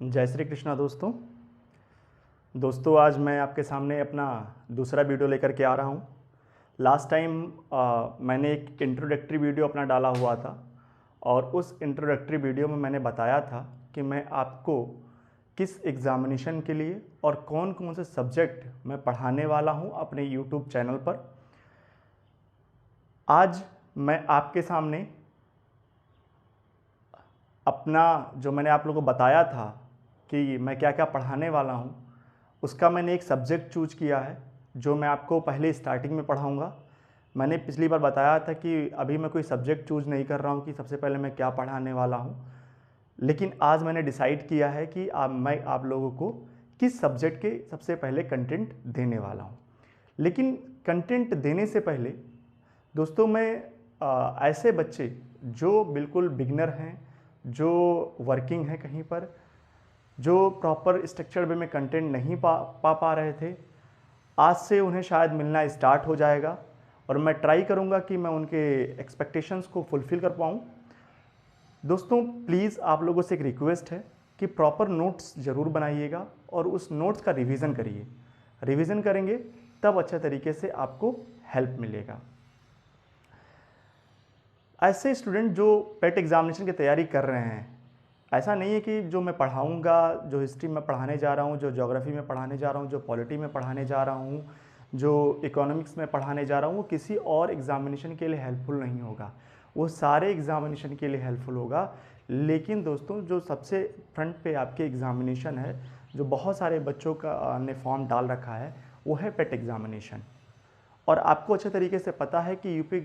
जय श्री कृष्णा दोस्तों आज मैं आपके सामने अपना दूसरा वीडियो लेकर के आ रहा हूँ। लास्ट टाइम मैंने एक इंट्रोडक्टरी वीडियो अपना डाला हुआ था और उस इंट्रोडक्टरी वीडियो में मैंने बताया था कि मैं आपको किस एग्ज़ामिनेशन के लिए और कौन कौन से सब्जेक्ट मैं पढ़ाने वाला हूँ अपने यूट्यूब चैनल पर। आज मैं आपके सामने अपना जो मैंने आप लोगों को बताया था कि मैं क्या क्या पढ़ाने वाला हूँ, उसका मैंने एक सब्जेक्ट चूज किया है जो मैं आपको पहले स्टार्टिंग में पढ़ाऊँगा। मैंने पिछली बार बताया था कि अभी मैं कोई सब्जेक्ट चूज नहीं कर रहा हूँ कि सबसे पहले मैं क्या पढ़ाने वाला हूँ, लेकिन आज मैंने डिसाइड किया है कि मैं आप लोगों को किस सब्जेक्ट के सबसे पहले कंटेंट देने वाला हूँ। लेकिन कंटेंट देने से पहले दोस्तों मैं ऐसे बच्चे जो बिल्कुल बिगनर हैं, जो वर्किंग हैं कहीं पर, जो प्रॉपर स्ट्रक्चर्ड वे में कंटेंट नहीं पा रहे थे, आज से उन्हें शायद मिलना स्टार्ट हो जाएगा और मैं ट्राई करूंगा कि मैं उनके एक्सपेक्टेशंस को फुलफ़िल कर पाऊँ। दोस्तों प्लीज़ आप लोगों से एक रिक्वेस्ट है कि प्रॉपर नोट्स ज़रूर बनाइएगा और उस नोट्स का रिवीजन करिए। रिवीजन करेंगे तब अच्छे तरीके से आपको हेल्प मिलेगा। ऐसे स्टूडेंट जो पेट एग्जामिनेशन की तैयारी कर रहे हैं, ऐसा नहीं है कि जो मैं पढ़ाऊंगा, जो हिस्ट्री में पढ़ाने जा रहा हूँ, जो ज्योग्राफी में पढ़ाने जा रहा हूँ, जो पॉलिटी में पढ़ाने जा रहा हूँ, जो इकोनॉमिक्स में पढ़ाने जा रहा हूँ, वो किसी और एग्जामिनेशन के लिए हेल्पफुल नहीं होगा। वो सारे एग्जामिनेशन के लिए हेल्पफुल होगा। लेकिन दोस्तों जो सबसे फ्रंट पे आपके एग्जामिनेशन है, जो बहुत सारे बच्चों का ने फॉर्म डाल रखा है, वो है पेट एग्जामिनेशन। और आपको अच्छे तरीके से पता है कि यूपी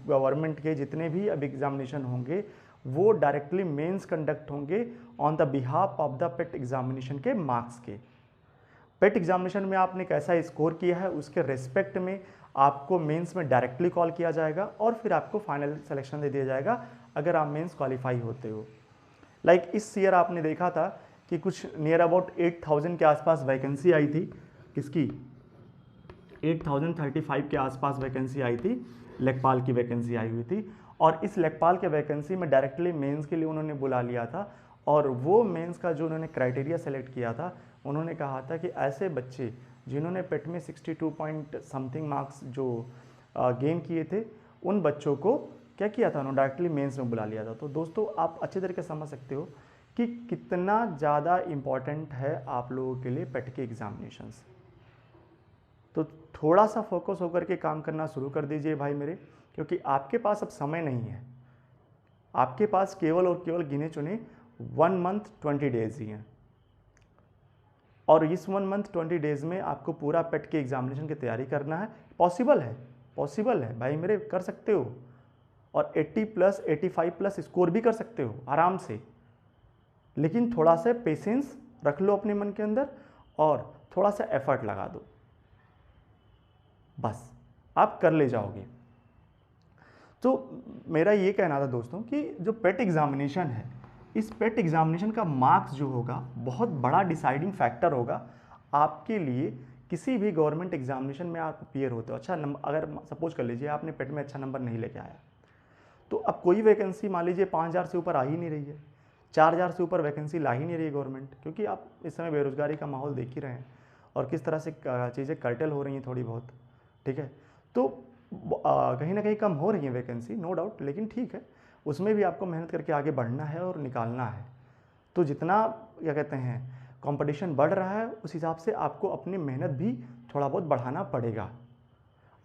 गवर्नमेंट के जितने भी अब एग्जामिनेशन होंगे वो डायरेक्टली मेंस कंडक्ट होंगे on the behalf of the pet examination के मार्क्स के। पेट एग्जामिनेशन में आपने कैसा स्कोर किया है उसके रेस्पेक्ट में आपको मेंस में डायरेक्टली कॉल किया जाएगा और फिर आपको फाइनल सिलेक्शन दे दिया जाएगा अगर आप मेंस क्वालिफाई होते हो। लाइक इस ईयर आपने देखा था कि कुछ नियर अबाउट 8000 के आसपास वैकेंसी आई थी। किसकी? 8035 के आसपास वैकेंसी आई थी, लेखपाल की वैकेंसी आई हुई थी। और इस लेखपाल के वैकेंसी में डायरेक्टली मेंस के लिए उन्होंने बुला लिया था और वो मेंस का जो उन्होंने क्राइटेरिया सेलेक्ट किया था, उन्होंने कहा था कि ऐसे बच्चे जिन्होंने पेट में 62 पॉइंट समथिंग मार्क्स जो गेन किए थे, उन बच्चों को क्या किया था, उन्होंने डायरेक्टली मेंस में बुला लिया था। तो दोस्तों आप अच्छे तरीके से समझ सकते हो कि कितना ज़्यादा इम्पॉर्टेंट है आप लोगों के लिए पेट के एग्जामिनेशंस। तो थोड़ा सा फोकस होकर के काम करना शुरू कर दीजिए भाई मेरे, क्योंकि आपके पास अब समय नहीं है। आपके पास केवल और केवल गिने चुने 1 मंथ 20 डेज ही हैं और इस 1 मंथ 20 डेज में आपको पूरा पेट के एग्जामिनेशन की तैयारी करना है। पॉसिबल है भाई मेरे, कर सकते हो और 80 प्लस 85 प्लस स्कोर भी कर सकते हो आराम से। लेकिन थोड़ा सा पेशेंस रख लो अपने मन के अंदर और थोड़ा सा एफर्ट लगा दो, बस आप कर ले जाओगे। तो मेरा ये कहना था दोस्तों कि जो पेट एग्जामिनेशन है, इस पेट एग्जामिनेशन का मार्क्स जो होगा बहुत बड़ा डिसाइडिंग फैक्टर होगा आपके लिए। किसी भी गवर्नमेंट एग्जामिनेशन में आप अपियर होते हो, अच्छा नंबर, अगर सपोज कर लीजिए आपने पेट में अच्छा नंबर नहीं लेके आया, तो अब कोई वैकेंसी मान लीजिए 5000 से ऊपर आ ही नहीं रही है, 4000 से ऊपर वैकेंसी ला ही नहीं रही है गवर्नमेंट, क्योंकि आप इस समय बेरोजगारी का माहौल देख ही रहे हैं और किस तरह से चीज़ें कर्टेल हो रही हैं थोड़ी बहुत, ठीक है। तो कहीं ना कहीं कम हो रही है वैकेंसी, नो डाउट, लेकिन ठीक है, उसमें भी आपको मेहनत करके आगे बढ़ना है और निकालना है। तो जितना क्या कहते हैं कंपटीशन बढ़ रहा है, उस हिसाब से आपको अपनी मेहनत भी थोड़ा बहुत बढ़ाना पड़ेगा।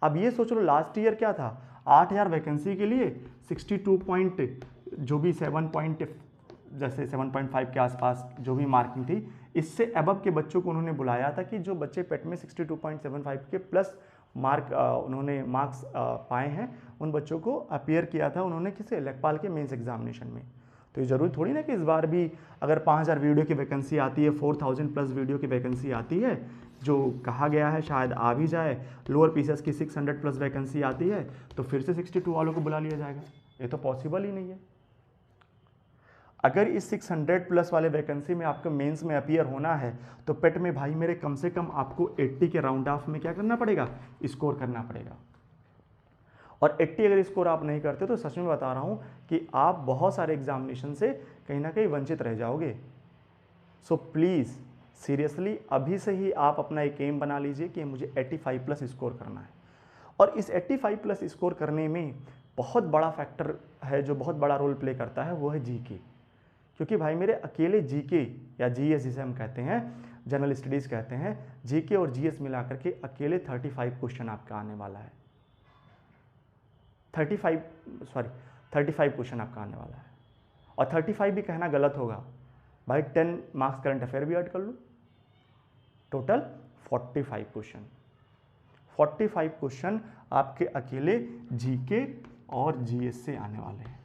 अब ये सोच लो लास्ट ईयर क्या था, 8000 वैकेंसी के लिए 62 पॉइंट, जो भी 7 पॉइंट, जैसे 7.5 के आसपास जो भी मार्किंग थी, इससे अबव के बच्चों को उन्होंने बुलाया था कि जो बच्चे पेट में 62.75 के प्लस मार्क उन्होंने मार्क्स पाए हैं, उन बच्चों को अपियर किया था उन्होंने किसे, लेखपाल के मेंस एग्जामिनेशन में। तो ये ज़रूरी थोड़ी ना कि इस बार भी अगर 5000 वीडियो की वैकेंसी आती है, 4000 प्लस वीडियो की वैकेंसी आती है, जो कहा गया है शायद आ भी जाए, लोअर पीसेस की 600 प्लस वैकेंसी आती है, तो फिर से 62 वालों को बुला लिया जाएगा। ये तो पॉसिबल ही नहीं है। अगर इस 600 प्लस वाले वैकेंसी में आपको मेंस में अपियर होना है, तो पेट में भाई मेरे कम से कम आपको 80 के राउंड ऑफ में क्या करना पड़ेगा, स्कोर करना पड़ेगा। और 80 अगर स्कोर आप नहीं करते तो सच में बता रहा हूं कि आप बहुत सारे एग्जामिनेशन से कहीं ना कहीं वंचित रह जाओगे। सो प्लीज़ सीरियसली अभी से ही आप अपना एक एम बना लीजिए कि मुझे 85 प्लस स्कोर करना है। और इस 85 प्लस स्कोर करने में बहुत बड़ा फैक्टर है जो बहुत बड़ा रोल प्ले करता है, वो है जीके। क्योंकि भाई मेरे अकेले जीके या जीएस जिसे हम कहते हैं, जनरल स्टडीज़ कहते हैं, जीके और जीएस मिलाकर के अकेले 35 क्वेश्चन आपका आने वाला है। 35 क्वेश्चन आपका आने वाला है। और 35 भी कहना गलत होगा भाई, 10 मार्क्स करंट अफेयर भी ऐड कर लो, टोटल 45 क्वेश्चन। 45 क्वेश्चन आपके अकेले जीके और जीएस से आने वाले हैं।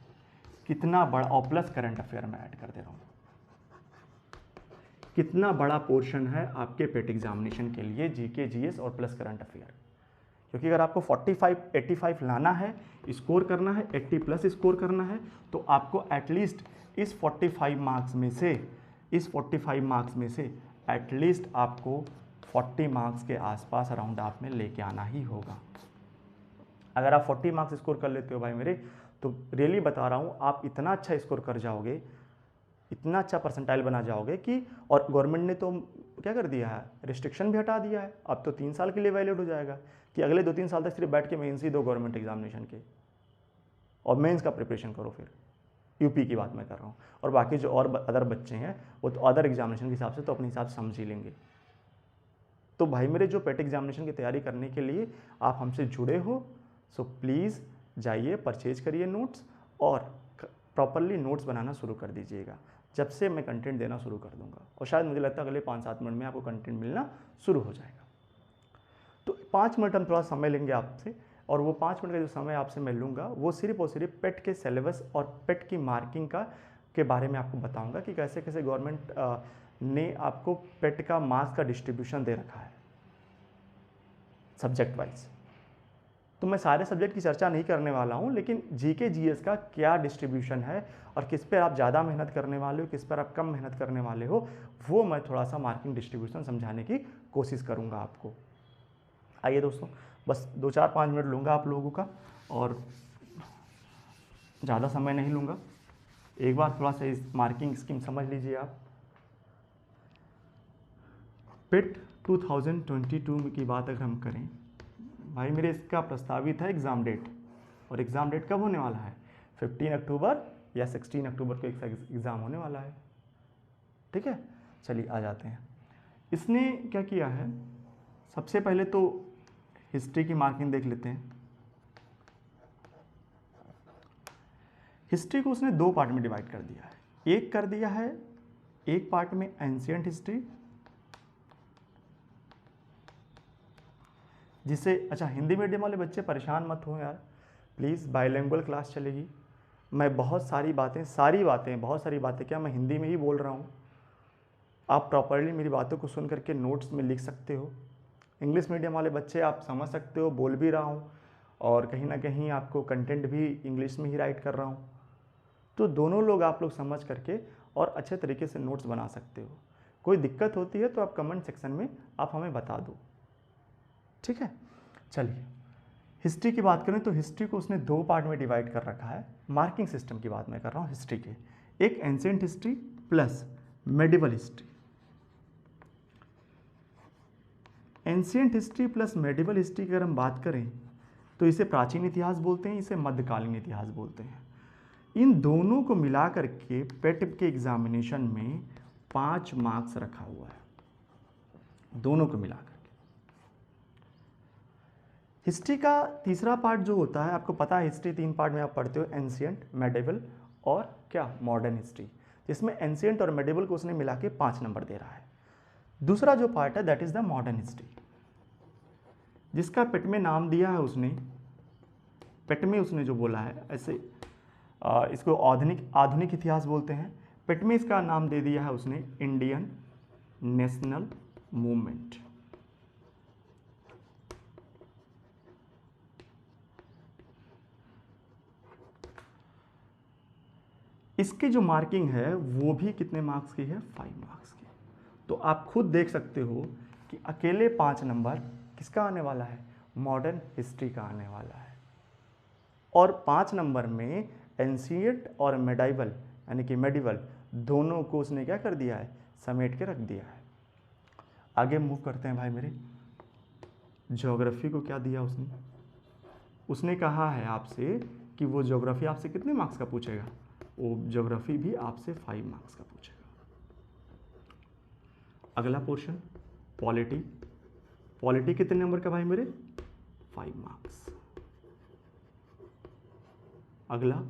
कितना बड़ा, और प्लस करंट अफेयर में ऐड कर दे रहा हूँ, कितना बड़ा पोर्शन है आपके पेट एग्जामिनेशन के लिए जीके, जीएस और प्लस करंट अफेयर। क्योंकि अगर आपको 85 लाना है, स्कोर करना है, 80 प्लस स्कोर करना है, तो आपको एटलीस्ट इस 45 मार्क्स में से एटलीस्ट आपको 40 मार्क्स के आसपास अराउंड आप में लेके आना ही होगा। अगर आप 40 मार्क्स स्कोर कर लेते हो भाई मेरे, तो रियली बता रहा हूँ, आप इतना अच्छा स्कोर कर जाओगे, इतना अच्छा परसेंटाइल बना जाओगे कि, और गवर्नमेंट ने तो क्या कर दिया है, रिस्ट्रिक्शन भी हटा दिया है। अब तो 3 साल के लिए वैलिड हो जाएगा कि अगले 2-3 साल तक सिर्फ बैठ के मेंस ही दो गवर्नमेंट एग्जामिनेशन के, और मेंस का प्रिपरेशन करो। फिर यूपी की बात मैं कर रहा हूँ, और बाकी जो और अदर बच्चे हैं वो तो अदर एग्जामिनेशन के हिसाब से तो अपने हिसाब से समझ ही लेंगे। तो भाई मेरे जो पेट एग्जामिनेशन की तैयारी करने के लिए आप हमसे जुड़े हो, सो प्लीज़ जाइए, परचेज करिए नोट्स, और प्रॉपरली नोट्स बनाना शुरू कर दीजिएगा जब से मैं कंटेंट देना शुरू कर दूंगा। और शायद मुझे लगता है अगले 5-7 मिनट में आपको कंटेंट मिलना शुरू हो जाएगा। तो 5 मिनट हम थोड़ा समय लेंगे आपसे, और वो 5 मिनट का जो समय आपसे मैं लूँगा वो सिर्फ और सिर्फ पेट के सिलेबस और पेट की मार्किंग के बारे में आपको बताऊँगा कि कैसे कैसे गवर्नमेंट ने आपको पेट का मार्क्स का डिस्ट्रीब्यूशन दे रखा है सब्जेक्ट वाइज। तो मैं सारे सब्जेक्ट की चर्चा नहीं करने वाला हूँ, लेकिन जीके जीएस का क्या डिस्ट्रीब्यूशन है और किस पर आप ज़्यादा मेहनत करने वाले हो, किस पर आप कम मेहनत करने वाले हो, वो मैं थोड़ा सा मार्किंग डिस्ट्रीब्यूशन समझाने की कोशिश करूँगा आपको। आइए दोस्तों, बस 2-4-5 मिनट लूँगा आप लोगों का, और ज़्यादा समय नहीं लूँगा। एक बार थोड़ा सा इस मार्किंग स्कीम समझ लीजिए आप। पेट 2022 की बात अगर हम करें भाई मेरे, इसका प्रस्तावित है एग्ज़ाम डेट, और एग्ज़ाम डेट कब होने वाला है, 15 अक्टूबर या 16 अक्टूबर को एक एग्ज़ाम होने वाला है। ठीक है, चलिए आ जाते हैं। इसने क्या किया है, सबसे पहले तो हिस्ट्री की मार्किंग देख लेते हैं। हिस्ट्री को उसने 2 पार्ट में डिवाइड कर दिया है। एक कर दिया है, एक पार्ट में एंशिएंट हिस्ट्री, जिसे, अच्छा हिंदी मीडियम वाले बच्चे परेशान मत हो यार, प्लीज़ बाइलिंगुअल क्लास चलेगी। मैं बहुत सारी बातें क्या मैं हिंदी में ही बोल रहा हूँ। आप प्रॉपरली मेरी बातों को सुन करके नोट्स में लिख सकते हो। इंग्लिश मीडियम वाले बच्चे आप समझ सकते हो, बोल भी रहा हूँ, और कहीं ना कहीं आपको कंटेंट भी इंग्लिश में ही राइट कर रहा हूँ। तो दोनों लोग आप लोग समझ करके और अच्छे तरीके से नोट्स बना सकते हो। कोई दिक्कत होती है तो आप कमेंट सेक्शन में आप हमें बता दो, ठीक है। चलिए हिस्ट्री की बात करें तो हिस्ट्री को उसने 2 पार्ट में डिवाइड कर रखा है। मार्किंग सिस्टम की बात मैं कर रहा हूँ हिस्ट्री के, एक ancient history plus medieval history. Ancient history plus medieval history की अगर हम बात करें तो इसे प्राचीन इतिहास बोलते हैं, इसे मध्यकालीन इतिहास बोलते हैं। इन दोनों को मिला करके पेट के एग्जामिनेशन में 5 मार्क्स रखा हुआ है, दोनों को मिलाकर। हिस्ट्री का तीसरा पार्ट जो होता है, आपको पता है हिस्ट्री 3 पार्ट में आप पढ़ते हो, एंशिएंट, मेडिवल और क्या मॉडर्न हिस्ट्री, जिसमें एंशिएंट और मेडिवल को उसने मिला के 5 नंबर दे रहा है। दूसरा जो पार्ट है that is the modern history, जिसका पेट में नाम दिया है उसने, पेट में उसने जो बोला है, ऐसे इसको आधुनिक इतिहास बोलते हैं। पेट में इसका नाम दे दिया है उसने इंडियन नेशनल मूवमेंट। इसकी जो मार्किंग है वो भी कितने मार्क्स की है, 5 मार्क्स की। तो आप खुद देख सकते हो कि अकेले 5 नंबर किसका आने वाला है, मॉडर्न हिस्ट्री का आने वाला है। और 5 नंबर में एंशिएंट और मेडिवल यानी कि मेडिवल दोनों को उसने क्या कर दिया है, समेट के रख दिया है। आगे मूव करते हैं भाई मेरे। ज्योग्राफी को क्या दिया उसने कहा है आपसे कि वो ज्योग्राफी आपसे कितने मार्क्स का पूछेगा, वो ज्योग्राफी भी आपसे 5 मार्क्स का पूछेगा। अगला पोर्शन पॉलिटी कितने नंबर का भाई मेरे, 5 मार्क्स। अगला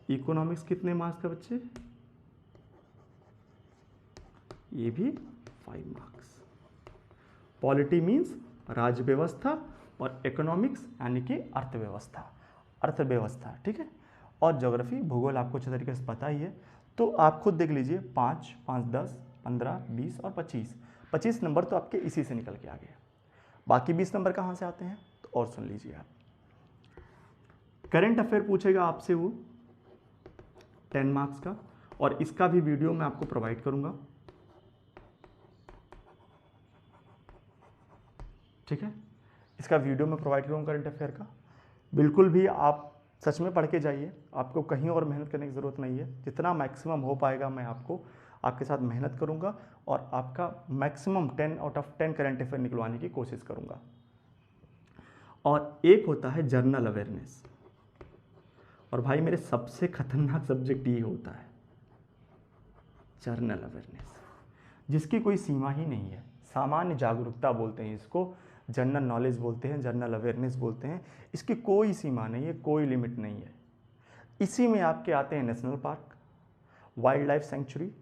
इकोनॉमिक्स कितने मार्क्स का बच्चे, ये भी 5 मार्क्स। पॉलिटी मीन्स राज्य व्यवस्था और इकोनॉमिक्स यानी कि अर्थव्यवस्था, ठीक है। और ज्योग्राफी भूगोल आपको अच्छे तरीके से पता ही है, तो आप खुद देख लीजिए 5, 10, 15, 20 और 25 नंबर तो आपके इसी से निकल के आ गए। बाकी 20 नंबर कहाँ से आते हैं, तो और सुन लीजिए आप। करंट अफेयर पूछेगा आपसे वो 10 मार्क्स का, और इसका भी वीडियो मैं आपको प्रोवाइड करूंगा, ठीक है। इसका वीडियो मैं प्रोवाइड करूंगा करंट अफेयर का। बिल्कुल भी आप सच में पढ़ के जाइए, आपको कहीं और मेहनत करने की ज़रूरत नहीं है। जितना मैक्सिमम हो पाएगा मैं आपके साथ मेहनत करूंगा और आपका maximum 10 out of 10 current affair निकलवाने की कोशिश करूंगा। और एक होता है जर्नल अवेयरनेस, और भाई मेरे सबसे खतरनाक सब्जेक्ट ये होता है जर्नल अवेयरनेस, जिसकी कोई सीमा ही नहीं है। सामान्य जागरूकता बोलते हैं इसको, जनरल नॉलेज बोलते हैं, जनरल अवेयरनेस बोलते हैं। इसकी कोई सीमा नहीं है, कोई लिमिट नहीं है। इसी में आपके आते हैं national park, wild life sanctuary,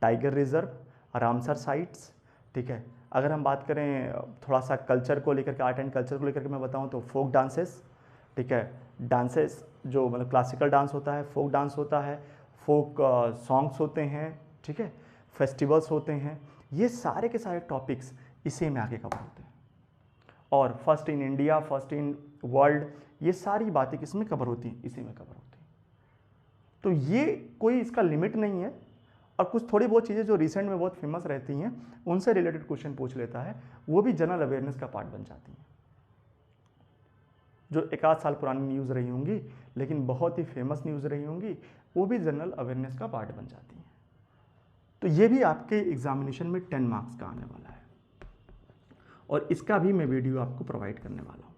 tiger reserve, Ramsar sites, ठीक है। अगर हम बात करें थोड़ा सा कल्चर को लेकर के, आर्ट एंड कल्चर को लेकर के मैं बताऊं तो फोक डांसेस, ठीक है। डांसेस जो मतलब क्लासिकल डांस होता है, फोक डांस होता है, फोक सॉन्ग्स होते हैं, ठीक है, फेस्टिवल्स होते हैं, ये सारे के सारे टॉपिक्स इसी में आगे कवर होते हैं। और first in India, first in world, ये सारी बातें किसमें कवर होती हैं, इसी में कवर होती हैं। तो ये कोई इसका लिमिट नहीं है। और कुछ थोड़ी बहुत चीज़ें जो रिसेंट में बहुत फेमस रहती हैं, उनसे रिलेटेड क्वेश्चन पूछ लेता है, वो भी जनरल अवेयरनेस का पार्ट बन जाती हैं। जो 1 आध साल पुरानी न्यूज़ रही होंगी लेकिन बहुत ही फेमस न्यूज़ रही होंगी, वो भी जनरल अवेयरनेस का पार्ट बन जाती हैं। तो ये भी आपके एग्जामिनेशन में 10 मार्क्स का आने वाला है, और इसका भी मैं वीडियो आपको प्रोवाइड करने वाला हूँ।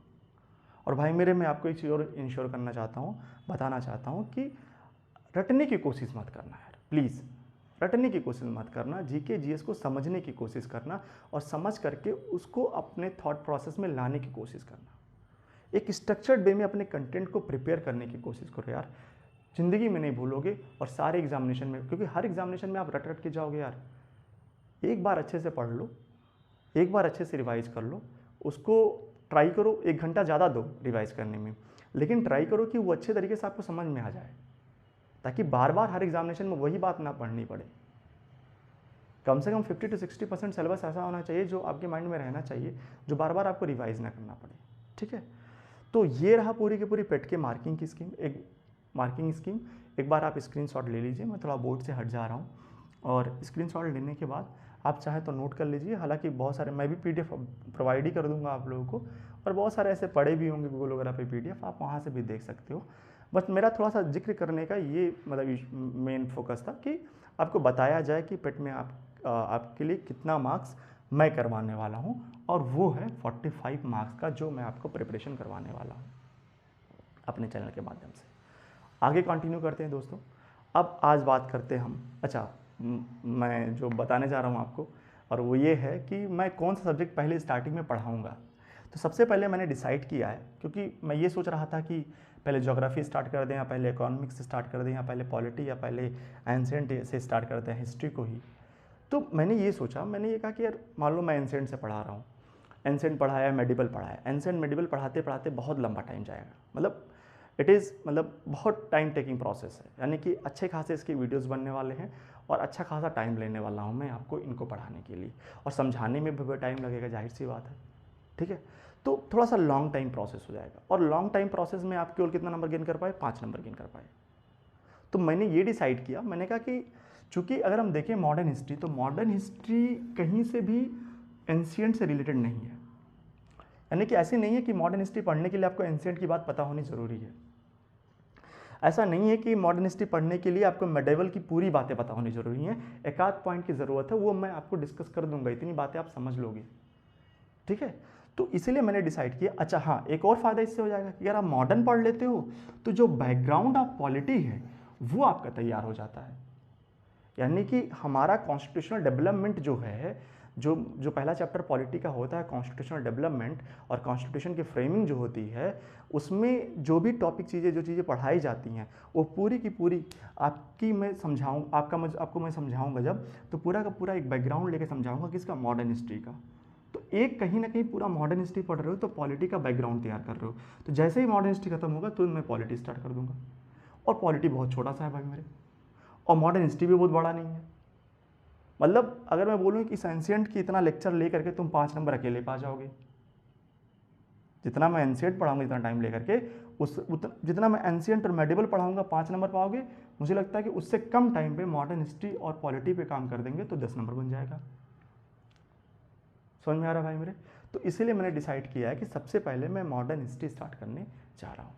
और भाई मेरे, मैं आपको एक चीज़ और इंश्योर करना चाहता हूँ, बताना चाहता हूँ कि रटने की कोशिश मत करना यार, प्लीज़ रटने की कोशिश मत करना। जीके जीएस को समझने की कोशिश करना, और समझ करके उसको अपने थॉट प्रोसेस में लाने की कोशिश करना। एक स्ट्रक्चर्ड वे में अपने कंटेंट को प्रिपेयर करने की कोशिश करो यार। ज़िंदगी में नहीं भूलोगे, और सारे एग्जामिनेशन में, क्योंकि हर एग्जामिनेशन में आप रट के जाओगे यार। एक बार अच्छे से पढ़ लो, एक बार अच्छे से रिवाइज कर लो, उसको ट्राई करो, 1 घंटा ज़्यादा दो रिवाइज करने में, लेकिन ट्राई करो कि वो अच्छे तरीके से आपको समझ में आ जाए, ताकि बार बार हर एग्जामिनेशन में वही बात ना पढ़नी पड़े। कम से कम 50 से 60% सिलेबस ऐसा होना चाहिए जो आपके माइंड में रहना चाहिए, जो बार बार आपको रिवाइज ना करना पड़े, ठीक है। तो ये रहा पूरी की पूरी पेट के मार्किंग की स्कीम, एक मार्किंग स्कीम। एक बार आप स्क्रीनशॉट ले लीजिए, मैं थोड़ा बोर्ड से हट जा रहा हूँ, और स्क्रीनशॉट लेने के बाद आप चाहे तो नोट कर लीजिए। हालांकि बहुत सारे मैं भी पीडीएफ प्रोवाइड ही कर दूंगा आप लोगों को, और बहुत सारे ऐसे पड़े भी होंगे गूगल वगैरह पे पीडीएफ, आप वहाँ से भी देख सकते हो। बट मेरा थोड़ा सा जिक्र करने का ये मतलब मेन फोकस था कि आपको बताया जाए कि पेट में आपके लिए कितना मार्क्स मैं करवाने वाला हूँ, और वो है 45 मार्क्स का, जो मैं आपको प्रिपरेशन करवाने वाला हूँ अपने चैनल के माध्यम से। आगे कंटिन्यू करते हैं दोस्तों। अब आज बात करते हैं हम, अच्छा मैं जो बताने जा रहा हूँ आपको, और वो ये है कि मैं कौन सा सब्जेक्ट पहले स्टार्टिंग में पढ़ाऊँगा। तो सबसे पहले मैंने डिसाइड किया है, क्योंकि मैं ये सोच रहा था कि पहले ज्योग्राफी स्टार्ट कर दें, या पहले इकोनॉमिक्स से स्टार्ट कर दें, या पहले पॉलिटी, या पहले एंशिएंट से स्टार्ट करते हैं, हिस्ट्री को ही। तो मैंने ये सोचा, मैंने ये कहा कि यार मान लो मैं एंशिएंट से पढ़ा रहा हूँ, एंशिएंट पढ़ाया, मेडिवल पढ़ाया, एंशिएंट मेडिवल पढ़ाते पढ़ाते बहुत लंबा टाइम जाएगा, मतलब इट इज़ मतलब बहुत टाइम टेकिंग प्रोसेस है, यानी कि अच्छे खासे इसके वीडियोस बनने वाले हैं, और अच्छा खासा टाइम लेने वाला हूँ मैं आपको इनको पढ़ाने के लिए, और समझाने में भी टाइम लगेगा, जाहिर सी बात है, ठीक है। तो थोड़ा सा लॉन्ग टाइम प्रोसेस हो जाएगा, और लॉन्ग टाइम प्रोसेस में आप केवल कितना नंबर गेन कर पाए, 5 नंबर गेन कर पाए। तो मैंने ये डिसाइड किया, मैंने कहा कि चूँकि अगर हम देखें मॉडर्न हिस्ट्री, तो मॉडर्न हिस्ट्री कहीं से भी एंशिएंट से रिलेटेड नहीं है, यानी कि ऐसे नहीं है कि मॉडर्न हिस्ट्री पढ़ने के लिए आपको एंशिएंट की बात पता होनी ज़रूरी है। ऐसा नहीं है कि मॉडर्न हिस्ट्री पढ़ने के लिए आपको मेडिवल की पूरी बातें पता होनी जरूरी है, एक आध पॉइंट की ज़रूरत है, वो मैं आपको डिस्कस कर दूंगा, इतनी बातें आप समझ लोगे। ठीक है, तो इसीलिए मैंने डिसाइड किया। अच्छा हाँ, एक और फायदा इससे हो जाएगा कि अगर आप मॉडर्न पढ़ लेते हो तो जो बैकग्राउंड ऑफ पॉलिटी है वो आपका तैयार हो जाता है। यानी कि हमारा कॉन्स्टिट्यूशनल डेवलपमेंट जो है, जो जो पहला चैप्टर पॉलिटी का होता है कॉन्स्टिट्यूशनल डेवलपमेंट, और कॉन्स्टिट्यूशन की फ्रेमिंग जो होती है उसमें जो भी टॉपिक चीज़ें जो चीज़ें पढ़ाई जाती हैं वो पूरी की पूरी आपकी मैं समझाऊँ आपको मैं समझाऊँगा जब, तो पूरा का पूरा एक बैकग्राउंड लेके समझाऊँगा किसका, मॉडर्न हिस्ट्री का। तो एक कहीं ना कहीं पूरा मॉडर्न हिस्ट्री पढ़ रहे हो तो पॉलिटी का बैकग्राउंड तैयार कर रहे हो, तो जैसे ही मॉडर्न हिस्ट्री खत्म होगा तो मैं पॉलिटी स्टार्ट कर दूंगा। और पॉलिटी बहुत छोटा सा है भाई मेरे, और मॉडर्न हिस्ट्री भी बहुत बड़ा नहीं है। मतलब अगर मैं बोलूँ कि एंशिएंट की इतना लेक्चर ले करके तुम 5 नंबर अकेले पा जाओगे, जितना मैं एंशिएंट पढ़ाऊंगा इतना टाइम लेकर के, जितना मैं एंशिएंट और मेडिवल पढ़ाऊंगा 5 नंबर पाओगे, मुझे लगता है कि उससे कम टाइम पे मॉडर्न हिस्ट्री और पॉलिटी पे काम कर देंगे तो 10 नंबर बन जाएगा। समझ में आ रहा है भाई मेरे? तो इसीलिए मैंने डिसाइड किया है कि सबसे पहले मैं मॉडर्न हिस्ट्री स्टार्ट करने जा रहा हूँ,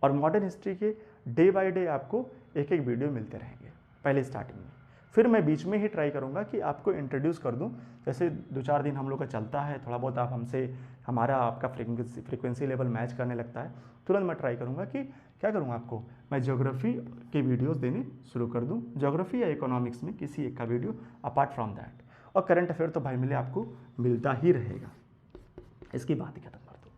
और मॉडर्न हिस्ट्री के डे बाय डे आपको एक एक वीडियो मिलते रहेंगे पहले स्टार्टिंग में। फिर मैं बीच में ही ट्राई करूँगा कि आपको इंट्रोड्यूस कर दूँ, जैसे 2-4 दिन हम लोग का चलता है, थोड़ा बहुत आप हमसे हमारा आपका फ्रीक्वेंसी लेवल मैच करने लगता है, तुरंत मैं ट्राई करूँगा कि क्या करूँगा, आपको मैं ज्योग्राफी के वीडियोस देने शुरू कर दूँ, ज्योग्राफी या इकोनॉमिक्स में किसी एक का वीडियो अपार्ट फ्रॉम दैट। और करंट अफेयर तो भाई मिले आपको मिलता ही रहेगा, इसकी बात ही खत्म कर दो।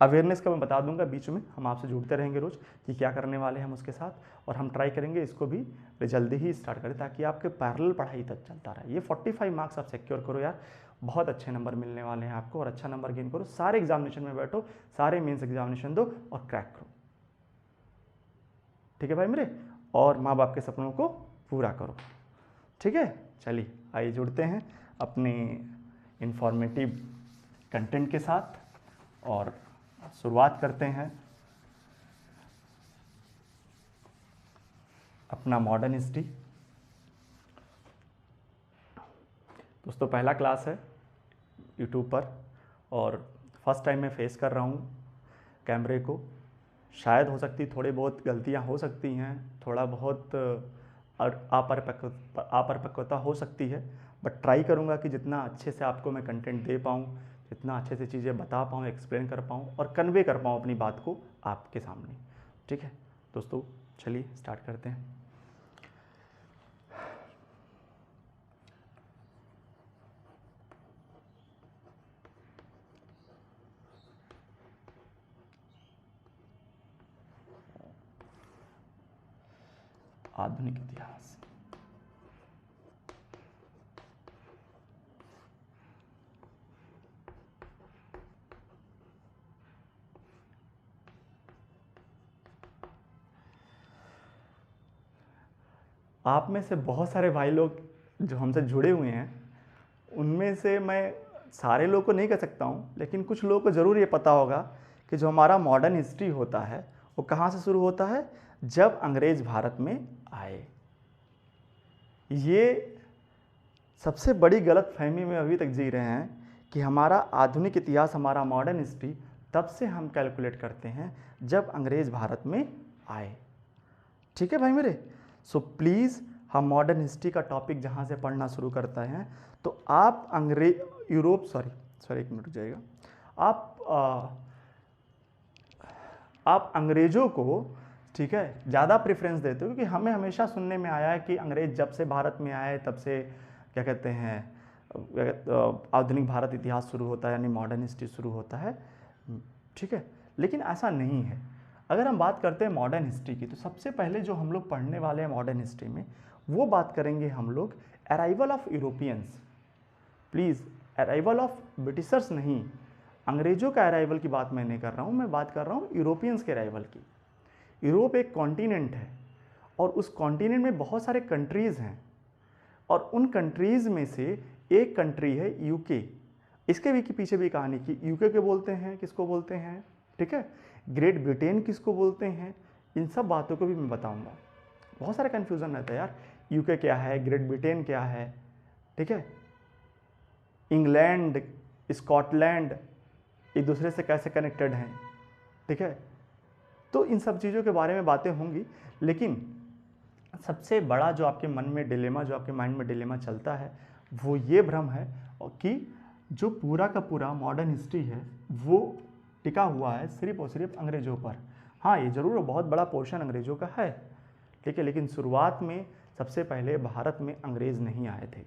अवेयरनेस का मैं बता दूंगा बीच में, हम आपसे जुड़ते रहेंगे रोज़ कि क्या करने वाले हैं हम उसके साथ, और हम ट्राई करेंगे इसको भी जल्दी ही स्टार्ट करें ताकि आपके पैरेलल पढ़ाई तक चलता रहे। ये 45 मार्क्स आप सिक्योर करो यार, बहुत अच्छे नंबर मिलने वाले हैं आपको, और अच्छा नंबर गेन करो, सारे एग्जामिनेशन में बैठो, सारे मेंस एग्जामिनेशन दो और क्रैक करो। ठीक है भाई मेरे, और माँ बाप के सपनों को पूरा करो। ठीक है, चलिए आइए जुड़ते हैं अपने इंफॉर्मेटिव कंटेंट के साथ और शुरुआत करते हैं अपना मॉडर्न हिस्ट्री। दोस्तों पहला क्लास है यूट्यूब पर, और फर्स्ट टाइम मैं फेस कर रहा हूँ कैमरे को, शायद हो सकती थोड़ी बहुत गलतियाँ हो सकती हैं, थोड़ा बहुत अपरिपक्वता हो सकती है, बट ट्राई करूँगा कि जितना अच्छे से आपको मैं कंटेंट दे पाऊँ, जितना अच्छे से चीज़ें बता पाऊँ, एक्सप्लेन कर पाऊँ और कन्वे कर पाऊँ अपनी बात को आपके सामने। ठीक है दोस्तों, चलिए स्टार्ट करते हैं। आधुनिक इतिहास। आप में से बहुत सारे भाई लोग जो हमसे जुड़े हुए हैं, उनमें से मैं सारे लोगों को नहीं कह सकता हूँ, लेकिन कुछ लोगों को ज़रूर ये पता होगा कि जो हमारा मॉडर्न हिस्ट्री होता है वो कहाँ से शुरू होता है, जब अंग्रेज भारत में आए। ये सबसे बड़ी गलत फहमी में अभी तक जी रहे हैं कि हमारा आधुनिक इतिहास, हमारा मॉडर्न हिस्ट्री तब से हम कैलकुलेट करते हैं जब अंग्रेज भारत में आए। ठीक है भाई मेरे, सो प्लीज़ हम मॉडर्न हिस्ट्री का टॉपिक जहाँ से पढ़ना शुरू करते हैं तो आप एक मिनट जाएगा, आप अंग्रेज़ों को, ठीक है, ज़्यादा प्रेफरेंस देते हो, क्योंकि हमें हमेशा सुनने में आया है कि अंग्रेज़ जब से भारत में आए तब से क्या कहते हैं आधुनिक भारत इतिहास शुरू होता है, यानी मॉडर्न हिस्ट्री शुरू होता है। ठीक है, लेकिन ऐसा नहीं है। अगर हम बात करते हैं मॉडर्न हिस्ट्री की, तो सबसे पहले जो हम लोग पढ़ने वाले हैं मॉडर्न हिस्ट्री में, वो बात करेंगे हम लोग arrival of Europeans. Please, arrival of Britishers नहीं, अंग्रेज़ों का अराइवल की बात मैं नहीं कर रहा हूँ, मैं बात कर रहा हूँ यूरोपियंस के अराइवल की। यूरोप एक कॉन्टिनेंट है और उस कॉन्टिनेंट में बहुत सारे कंट्रीज़ हैं, और उन कंट्रीज़ में से एक कंट्री है यूके। इसके भी पीछे भी कहानी की, यूके के बोलते हैं, किसको बोलते हैं, ठीक है, ग्रेट ब्रिटेन किसको बोलते हैं, इन सब बातों को भी मैं बताऊंगा। बहुत सारा कन्फ्यूज़न रहता है यार, यूके क्या है, ग्रेट ब्रिटेन क्या है, ठीक है, इंग्लैंड, स्कॉटलैंड एक दूसरे से कैसे कनेक्टेड हैं, ठीक है। तो इन सब चीज़ों के बारे में बातें होंगी, लेकिन सबसे बड़ा जो आपके मन में डिलेमा, जो आपके माइंड में डिलेमा चलता है, वो ये भ्रम है कि जो पूरा का पूरा मॉडर्न हिस्ट्री है वो टिका हुआ है सिर्फ और सिर्फ अंग्रेज़ों पर। हाँ, ये ज़रूर बहुत बड़ा पोर्शन अंग्रेज़ों का है, ठीक है, लेकिन शुरुआत में सबसे पहले भारत में अंग्रेज़ नहीं आए थे।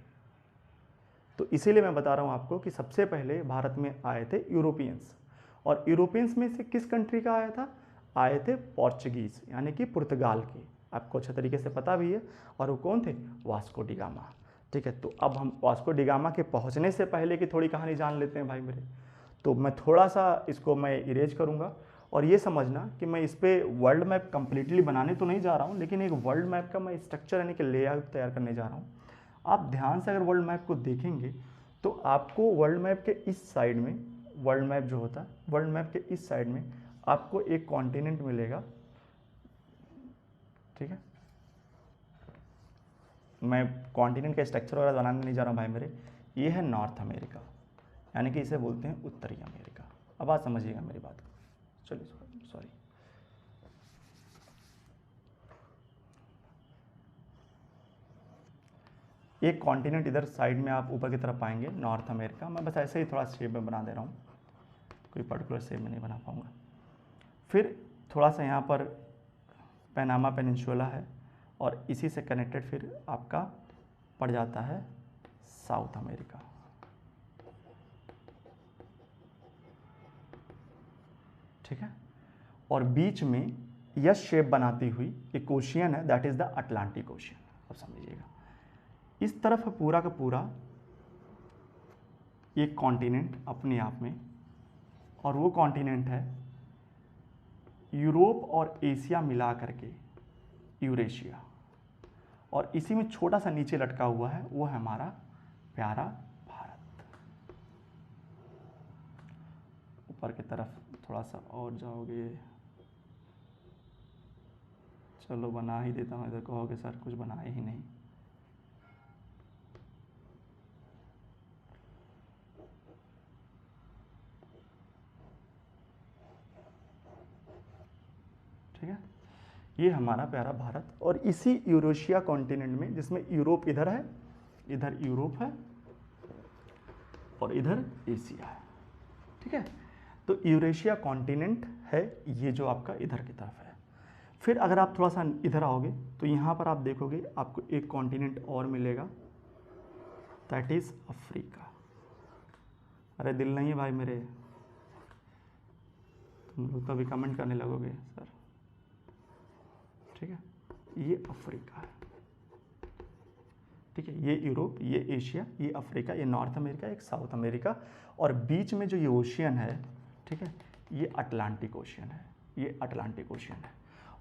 तो इसीलिए मैं बता रहा हूँ आपको कि सबसे पहले भारत में आए थे यूरोपियंस, और यूरोपियंस में से किस कंट्री का आया था? आए थे पोर्चुगीज़, यानी कि पुर्तगाल के, आपको अच्छे तरीके से पता भी है। और वो कौन थे? वास्को डी गामा, ठीक है। तो अब हम वास्को डी गामा के पहुँचने से पहले की थोड़ी कहानी जान लेते हैं भाई मेरे। तो मैं थोड़ा सा इसको मैं इरेज करूँगा, और ये समझना कि मैं इस पर वर्ल्ड मैप कंप्लीटली बनाने तो नहीं जा रहा हूँ, लेकिन एक वर्ल्ड मैप का मैं स्ट्रक्चर यानी कि लेआउट तैयार करने जा रहा हूँ। आप ध्यान से अगर वर्ल्ड मैप को देखेंगे तो आपको वर्ल्ड मैप के इस साइड में, वर्ल्ड मैप जो होता है, वर्ल्ड मैप के इस साइड में आपको एक कॉन्टिनेंट मिलेगा, ठीक है। मैं कॉन्टिनेंट का स्ट्रक्चर वगैरह बनाने नहीं जा रहा हूँ भाई मेरे। ये है नॉर्थ अमेरिका, यानी कि इसे बोलते हैं उत्तरी अमेरिका। अब बात समझिएगा मेरी बात को। चलिए, सॉरी, एक कॉन्टिनेंट इधर साइड में आप ऊपर की तरफ पाएंगे, नॉर्थ अमेरिका। मैं बस ऐसे ही थोड़ा शेप में बना दे रहा हूँ, कोई पर्टिकुलर शेप में नहीं बना पाऊँगा। फिर थोड़ा सा यहाँ पर पैनामा पेनिनसुला है, और इसी से कनेक्टेड फिर आपका पड़ जाता है साउथ अमेरिका, ठीक है। और बीच में यस शेप बनाती हुई एक ओशियन है, that is the Atlantic ocean. अब समझिएगा, इस तरफ है पूरा का पूरा एक कॉन्टिनेंट अपने आप में, और वो कॉन्टिनेंट है यूरोप और एशिया मिला करके यूरेशिया, और इसी में छोटा सा नीचे लटका हुआ है वो है हमारा प्यारा भारत। ऊपर की तरफ थोड़ा सा और जाओगे, चलो बना ही देता हूँ, इधर कहोगे सर कुछ बनाए ही नहीं। ठीक है, ये हमारा प्यारा भारत, और इसी यूरेशिया कॉन्टिनेंट में, जिसमें यूरोप इधर है, इधर यूरोप है, और इधर एशिया है, ठीक है। तो यूरेशिया कॉन्टिनेंट है ये जो आपका इधर की तरफ है। फिर अगर आप थोड़ा सा इधर आओगे तो यहाँ पर आप देखोगे आपको एक कॉन्टिनेंट और मिलेगा, दैट इज़ अफ्रीका। अरे दिल नहीं है भाई मेरे, तुम लोग तो अभी कमेंट करने लगोगे सर, ठीक है। ये अफ्रीका है, ठीक है। ये यूरोप, ये एशिया, ये अफ्रीका, ये नॉर्थ अमेरिका, एक साउथ अमेरिका, और बीच में जो ये ओशियन है, ठीक है, ये अटलांटिक ओशियन है, ये अटलांटिक ओशियन है।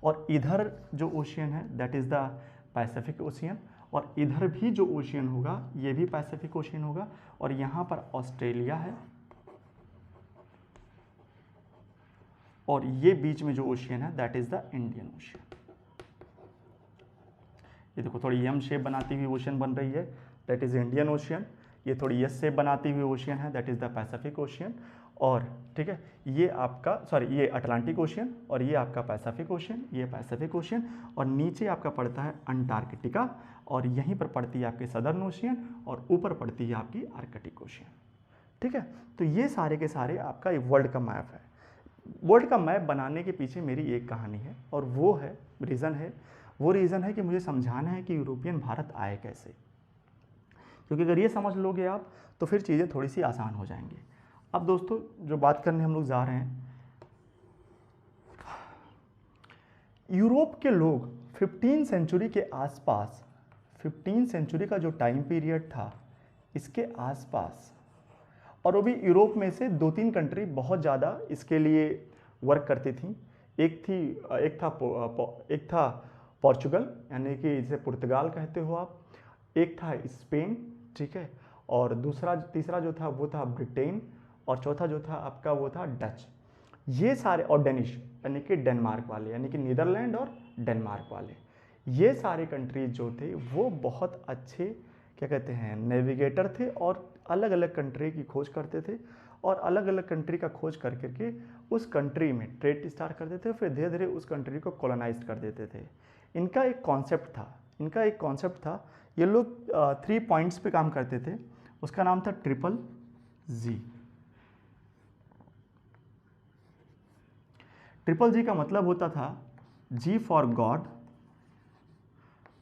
और इधर जो ओशियन है that is the Pacific ocean, और इधर भी जो ओशियन होगा ये भी पैसिफिक ओशियन होगा, और यहाँ पर ऑस्ट्रेलिया है, और ये बीच में जो ओशियन है that is the Indian ocean. ये देखो थोड़ी एम शेप बनाती हुई ओशियन बन रही है, दैट इज़ इंडियन ओशियन। ये थोड़ी एस शेप बनाती हुई ओशियन है, that is the Pacific ocean. और ठीक है, ये आपका ये अटलांटिक ओशियन, और ये आपका पैसिफिक ओशियन, ये पैसिफिक ओशियन, और नीचे आपका पड़ता है अंटार्कटिका, और यहीं पर पड़ती है आपकी सदर्न ओशियन, और ऊपर पड़ती है आपकी आर्कटिक ओशियन, ठीक है। तो ये सारे के सारे आपका वर्ल्ड का मैप है। वर्ल्ड का मैप बनाने के पीछे मेरी एक कहानी है, और वो रीज़न है कि मुझे समझाना है कि यूरोपियन भारत आए कैसे। क्योंकि अगर ये समझ लोगे आप तो फिर चीज़ें थोड़ी सी आसान हो जाएंगी। अब दोस्तों जो बात करने हम लोग जा रहे हैं, यूरोप के लोग 15 सेंचुरी के आसपास, 15 सेंचुरी का जो टाइम पीरियड था इसके आसपास, और वो भी यूरोप में से 2-3 कंट्री बहुत ज़्यादा इसके लिए वर्क करती थी। एक था पोर्चुगल, यानी कि जिसे पुर्तगाल कहते हो आप, एक था स्पेन, ठीक है, और तीसरा जो था वो था ब्रिटेन, और चौथा जो था आपका वो था डच। ये सारे, और डेनिश यानी कि डेनमार्क वाले, यानी कि नीदरलैंड और डेनमार्क वाले, ये सारे कंट्रीज जो थे वो बहुत अच्छे क्या कहते हैं नेविगेटर थे, और अलग अलग कंट्री की खोज करते थे, और अलग अलग कंट्री का खोज कर करके उस कंट्री में ट्रेड स्टार्ट कर देते थे, फिर धीरे धीरे उस कंट्री को कॉलोनाइज कर देते थे। इनका एक कॉन्सेप्ट था, ये लोग 3 पॉइंट्स पे काम करते थे, उसका नाम था ट्रिपल जी। ट्रिपल जी का मतलब होता था G for God,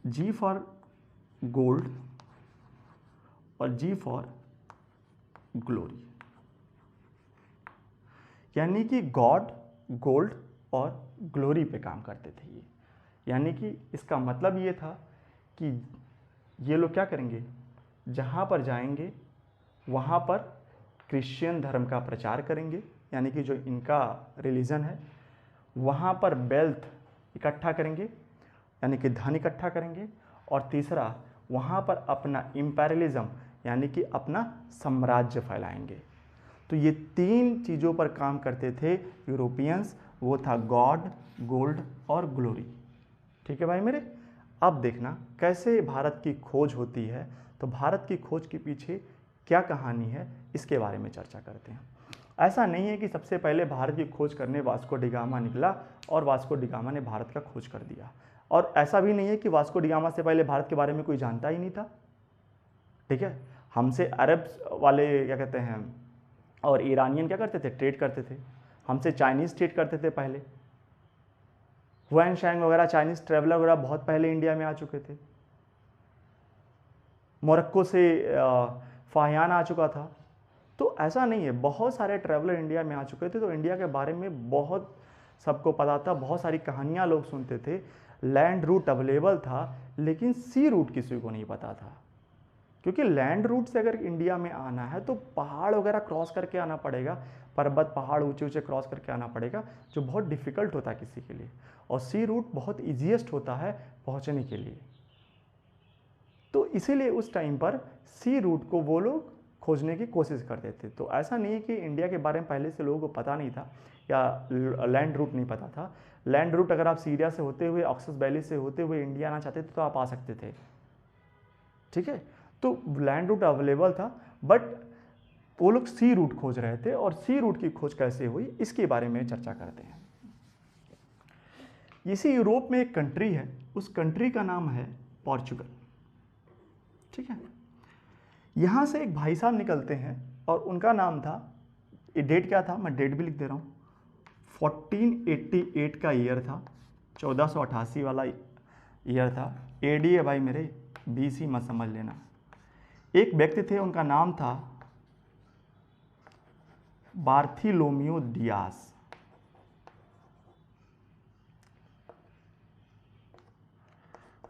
G for gold और जी फॉर ग्लोरी। यानी कि गॉड, गोल्ड और ग्लोरी पे काम करते थे ये। यानी कि इसका मतलब ये था कि ये लोग क्या करेंगे, जहाँ पर जाएंगे वहाँ पर क्रिश्चियन धर्म का प्रचार करेंगे, यानी कि जो इनका रिलीजन है, वहाँ पर वेल्थ इकट्ठा करेंगे, यानी कि धन इकट्ठा करेंगे, और तीसरा वहाँ पर अपना इम्पेरियलिज्म यानी कि अपना साम्राज्य फैलाएंगे। तो ये 3 चीज़ों पर काम करते थे यूरोपियंस, वो था गॉड, गोल्ड और ग्लोरी। ठीक है भाई मेरे। अब देखना कैसे भारत की खोज होती है, तो भारत की खोज के पीछे क्या कहानी है इसके बारे में चर्चा करते हैं। ऐसा नहीं है कि सबसे पहले भारत की खोज करने वास्को डी गामा निकला और वास्को डी गामा ने भारत का खोज कर दिया, और ऐसा भी नहीं है कि वास्को डी गामा से पहले भारत के बारे में कोई जानता ही नहीं था। ठीक है, हमसे अरब वाले क्या कहते हैं और ईरानियन क्या करते थे, ट्रेड करते थे। हमसे चाइनीज़ ट्रेड करते थे पहले, हुआन शैंग वगैरह चाइनीज़ ट्रैवलर वगैरह बहुत पहले इंडिया में आ चुके थे। मोरक्को से फाहियान आ चुका था। तो ऐसा नहीं है, बहुत सारे ट्रैवलर इंडिया में आ चुके थे, तो इंडिया के बारे में बहुत सबको पता था, बहुत सारी कहानियाँ लोग सुनते थे। लैंड रूट अवेलेबल था, लेकिन सी रूट किसी को नहीं पता था, क्योंकि लैंड रूट से अगर इंडिया में आना है तो पहाड़ वगैरह क्रॉस करके आना पड़ेगा, पर्वत पहाड़ ऊंचे ऊंचे क्रॉस करके आना पड़ेगा, जो बहुत डिफ़िकल्ट होता है किसी के लिए, और सी रूट बहुत ईजीएस्ट होता है पहुंचने के लिए। तो इसीलिए उस टाइम पर सी रूट को वो लोग खोजने की कोशिश करते थे। तो ऐसा नहीं है कि इंडिया के बारे में पहले से लोगों को पता नहीं था या लैंड रूट नहीं पता था। लैंड रूट अगर आप सीरिया से होते हुए, ऑक्सस वैली से होते हुए इंडिया आना चाहते थे तो आप आ सकते थे। ठीक है, तो लैंड रूट अवेलेबल था, बट वो लोग सी रूट खोज रहे थे, और सी रूट की खोज कैसे हुई इसके बारे में चर्चा करते हैं। इसी यूरोप में एक कंट्री है, उस कंट्री का नाम है पोर्चुगल। ठीक है, यहाँ से एक भाई साहब निकलते हैं और उनका नाम था, ये डेट क्या था, मैं डेट भी लिख दे रहा हूँ, 1488 का ईयर था, 1488 वाला ईयर था। एडी है भाई मेरे, बीसी मत समझ लेना। एक व्यक्ति थे, उनका नाम था बार्थिलोमियो डियास।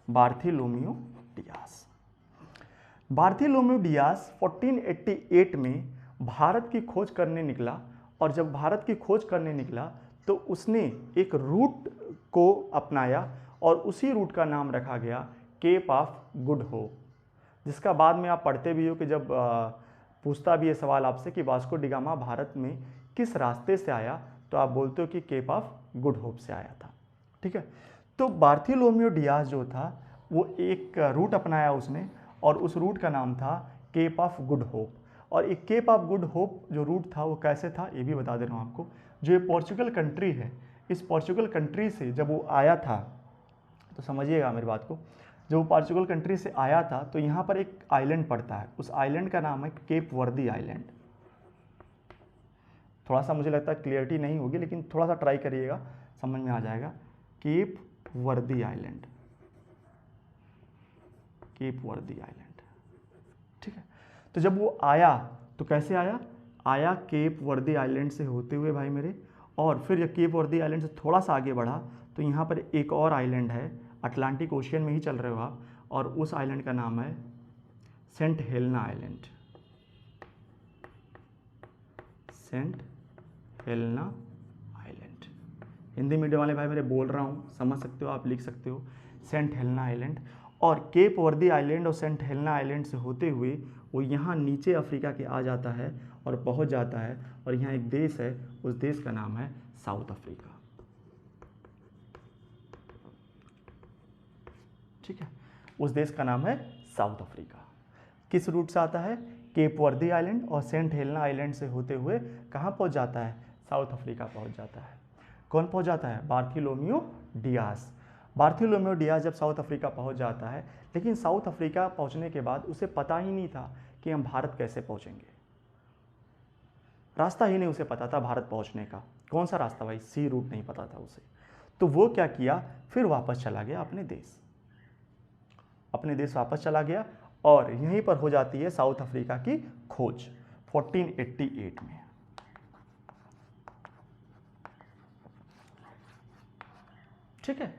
बार्थिलोमियो डियास 1488 में भारत की खोज करने निकला, और जब भारत की खोज करने निकला तो उसने एक रूट को अपनाया, और उसी रूट का नाम रखा गया केप ऑफ गुड होप, जिसका बाद में आप पढ़ते भी हो कि जब पूछता भी है सवाल आपसे कि वास्को डी गामा भारत में किस रास्ते से आया, तो आप बोलते हो कि केप ऑफ गुड होप से आया था। ठीक है, तो बार्थिलोमियो डियास जो था वो एक रूट अपनाया उसने, और उस रूट का नाम था केप ऑफ गुड होप। और एक केप ऑफ गुड होप जो रूट था वो कैसे था ये भी बता दे रहा हूँ आपको। जो ये पोर्चुगल कंट्री है, इस पोर्चुगल कंट्री से जब वो आया था, तो समझिएगा मेरी बात को, जब वो पोर्चुगल कंट्री से आया था तो यहाँ पर एक आइलैंड पड़ता है, उस आइलैंड का नाम है केप वर्दी आइलैंड। थोड़ा सा मुझे लगता है क्लियरिटी नहीं होगी, लेकिन थोड़ा सा ट्राई करिएगा, समझ में आ जाएगा। केप वर्दी आइलैंड, केप वर्दी आइलैंड। ठीक है, तो जब वो आया तो कैसे आया, आया केप वर्दी आइलैंड से होते हुए भाई मेरे, और फिर जब केप वर्दी आइलैंड से थोड़ा सा आगे बढ़ा तो यहाँ पर एक और आइलैंड है, अटलांटिक ओशियन में ही चल रहे हो आप, और उस आइलैंड का नाम है Saint Helena Island. Saint Helena Island, Hindi medium वाले भाई मेरे बोल रहा हूँ, समझ सकते हो आप, लिख सकते हो, सेंट हेलेना आइलैंड। और केप वर्दी आइलैंड और सेंट हेलेना आइलैंड से होते हुए वो यहाँ नीचे अफ्रीका के आ जाता है और पहुँच जाता है, और यहाँ एक देश है, उस देश का नाम है साउथ अफ्रीका। ठीक है, उस देश का नाम है साउथ अफ्रीका। किस रूट से आता है, केप वर्दी आइलैंड और सेंट हेलेना आइलैंड से होते हुए कहाँ पहुँच जाता है, साउथ अफ्रीका पहुँच जाता है। कौन पहुँच जाता है, बार्थोलोम्यू डियास। बार्थोलोम्यू डियास जब साउथ अफ्रीका पहुँच जाता है, लेकिन साउथ अफ्रीका पहुँचने के बाद उसे पता ही नहीं था कि हम भारत कैसे पहुँचेंगे, रास्ता ही नहीं उसे पता था भारत पहुँचने का। कौन सा रास्ता भाई, सी रूट नहीं पता था उसे। तो वो क्या किया, फिर वापस चला गया अपने देश वापस चला गया और यहीं पर हो जाती है साउथ अफ्रीका की खोज 1488 में। ठीक है,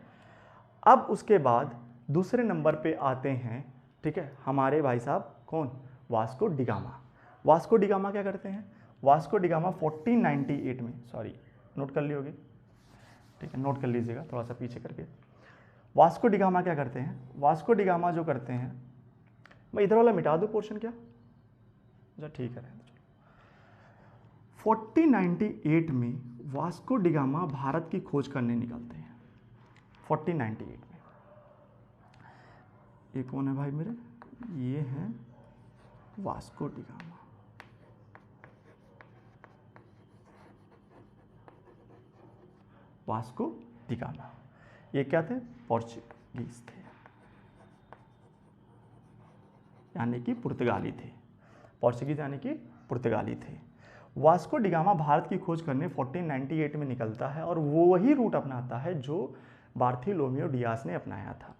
अब उसके बाद दूसरे नंबर पे आते हैं, ठीक है, हमारे भाई साहब कौन, वास्को डिगामा। वास्को डिगामा क्या करते हैं, वास्को डिगामा 1498 में, सॉरी नोट कर ली होगी, ठीक है, नोट कर लीजिएगा थोड़ा सा पीछे करके। वास्को डिगामा क्या करते हैं, वास्को डिगामा जो करते हैं, मैं इधर वाला मिटा दूं पोर्शन क्या, अच्छा ठीक है, 1498 में वास्को डिगामा भारत की खोज करने निकलते हैं। 1498 में ये कौन है भाई मेरे, ये हैं वास्को डिगामा। वास्को डिगामा ये क्या थे, पोर्चुगीज थे, यानी कि पुर्तगाली थे, पोर्चुगीज यानी कि पुर्तगाली थे। वास्को डिगामा भारत की खोज करने 1498 में निकलता है और वो वही रूट अपनाता है जो बार्थोलोम्यू डियास ने अपनाया था,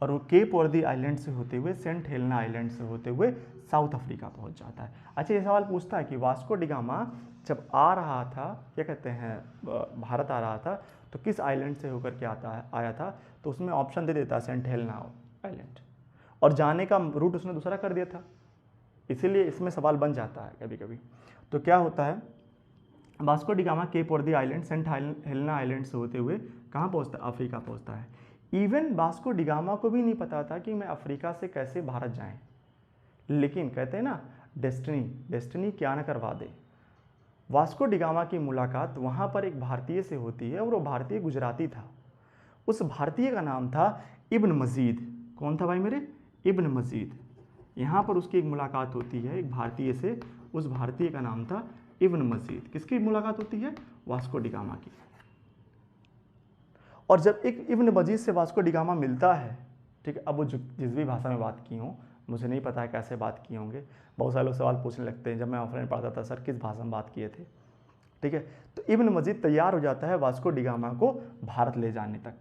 और वो केप वर्दी आइलैंड से होते हुए सेंट हेलेना आइलैंड से होते हुए साउथ अफ्रीका पहुंच जाता है। अच्छा, ये सवाल पूछता है कि वास्को डिगामा जब आ रहा था, क्या कहते हैं, भारत आ रहा था, तो किस आइलैंड से होकर के आया था, तो उसमें ऑप्शन दे देता सेंट हेलेना आइलैंड, और जाने का रूट उसने दूसरा कर दिया था, इसीलिए इसमें सवाल बन जाता है कभी कभी। तो क्या होता है, वास्को डिगामा केप वर्दी आइलैंड सेंट हेलेना आइलैंड से होते हुए कहाँ पहुँचता है, अफ्रीका पहुँचता है। इवन वास्को डिगामा को भी नहीं पता था कि मैं अफ्रीका से कैसे भारत जाएं, लेकिन कहते हैं ना डेस्टिनी क्या ना करवा दे। वास्को डिगामा की मुलाकात वहाँ पर एक भारतीय से होती है, और वो भारतीय गुजराती था। उस भारतीय का नाम था इब्न मजीद। कौन था भाई मेरे, इब्न मजीद। यहाँ पर उसकी एक मुलाकात होती है एक भारतीय से, उस भारतीय का नाम था इब्न मजीद। किसकी मुलाकात होती है, वास्को डिगामा की। और जब एक इब्न मजीद से वास्को डिगामा मिलता है, ठीक है, अब वो जिस भी भाषा में बात की हो, मुझे नहीं पता है कैसे बात किए होंगे, बहुत सारे लोग सवाल पूछने लगते हैं, जब मैं ऑफलाइन पढ़ता था सर किस भाषा में बात किए थे, ठीक है। तो इब्न मजीद तैयार हो जाता है वास्को डिगामा को भारत ले जाने तक,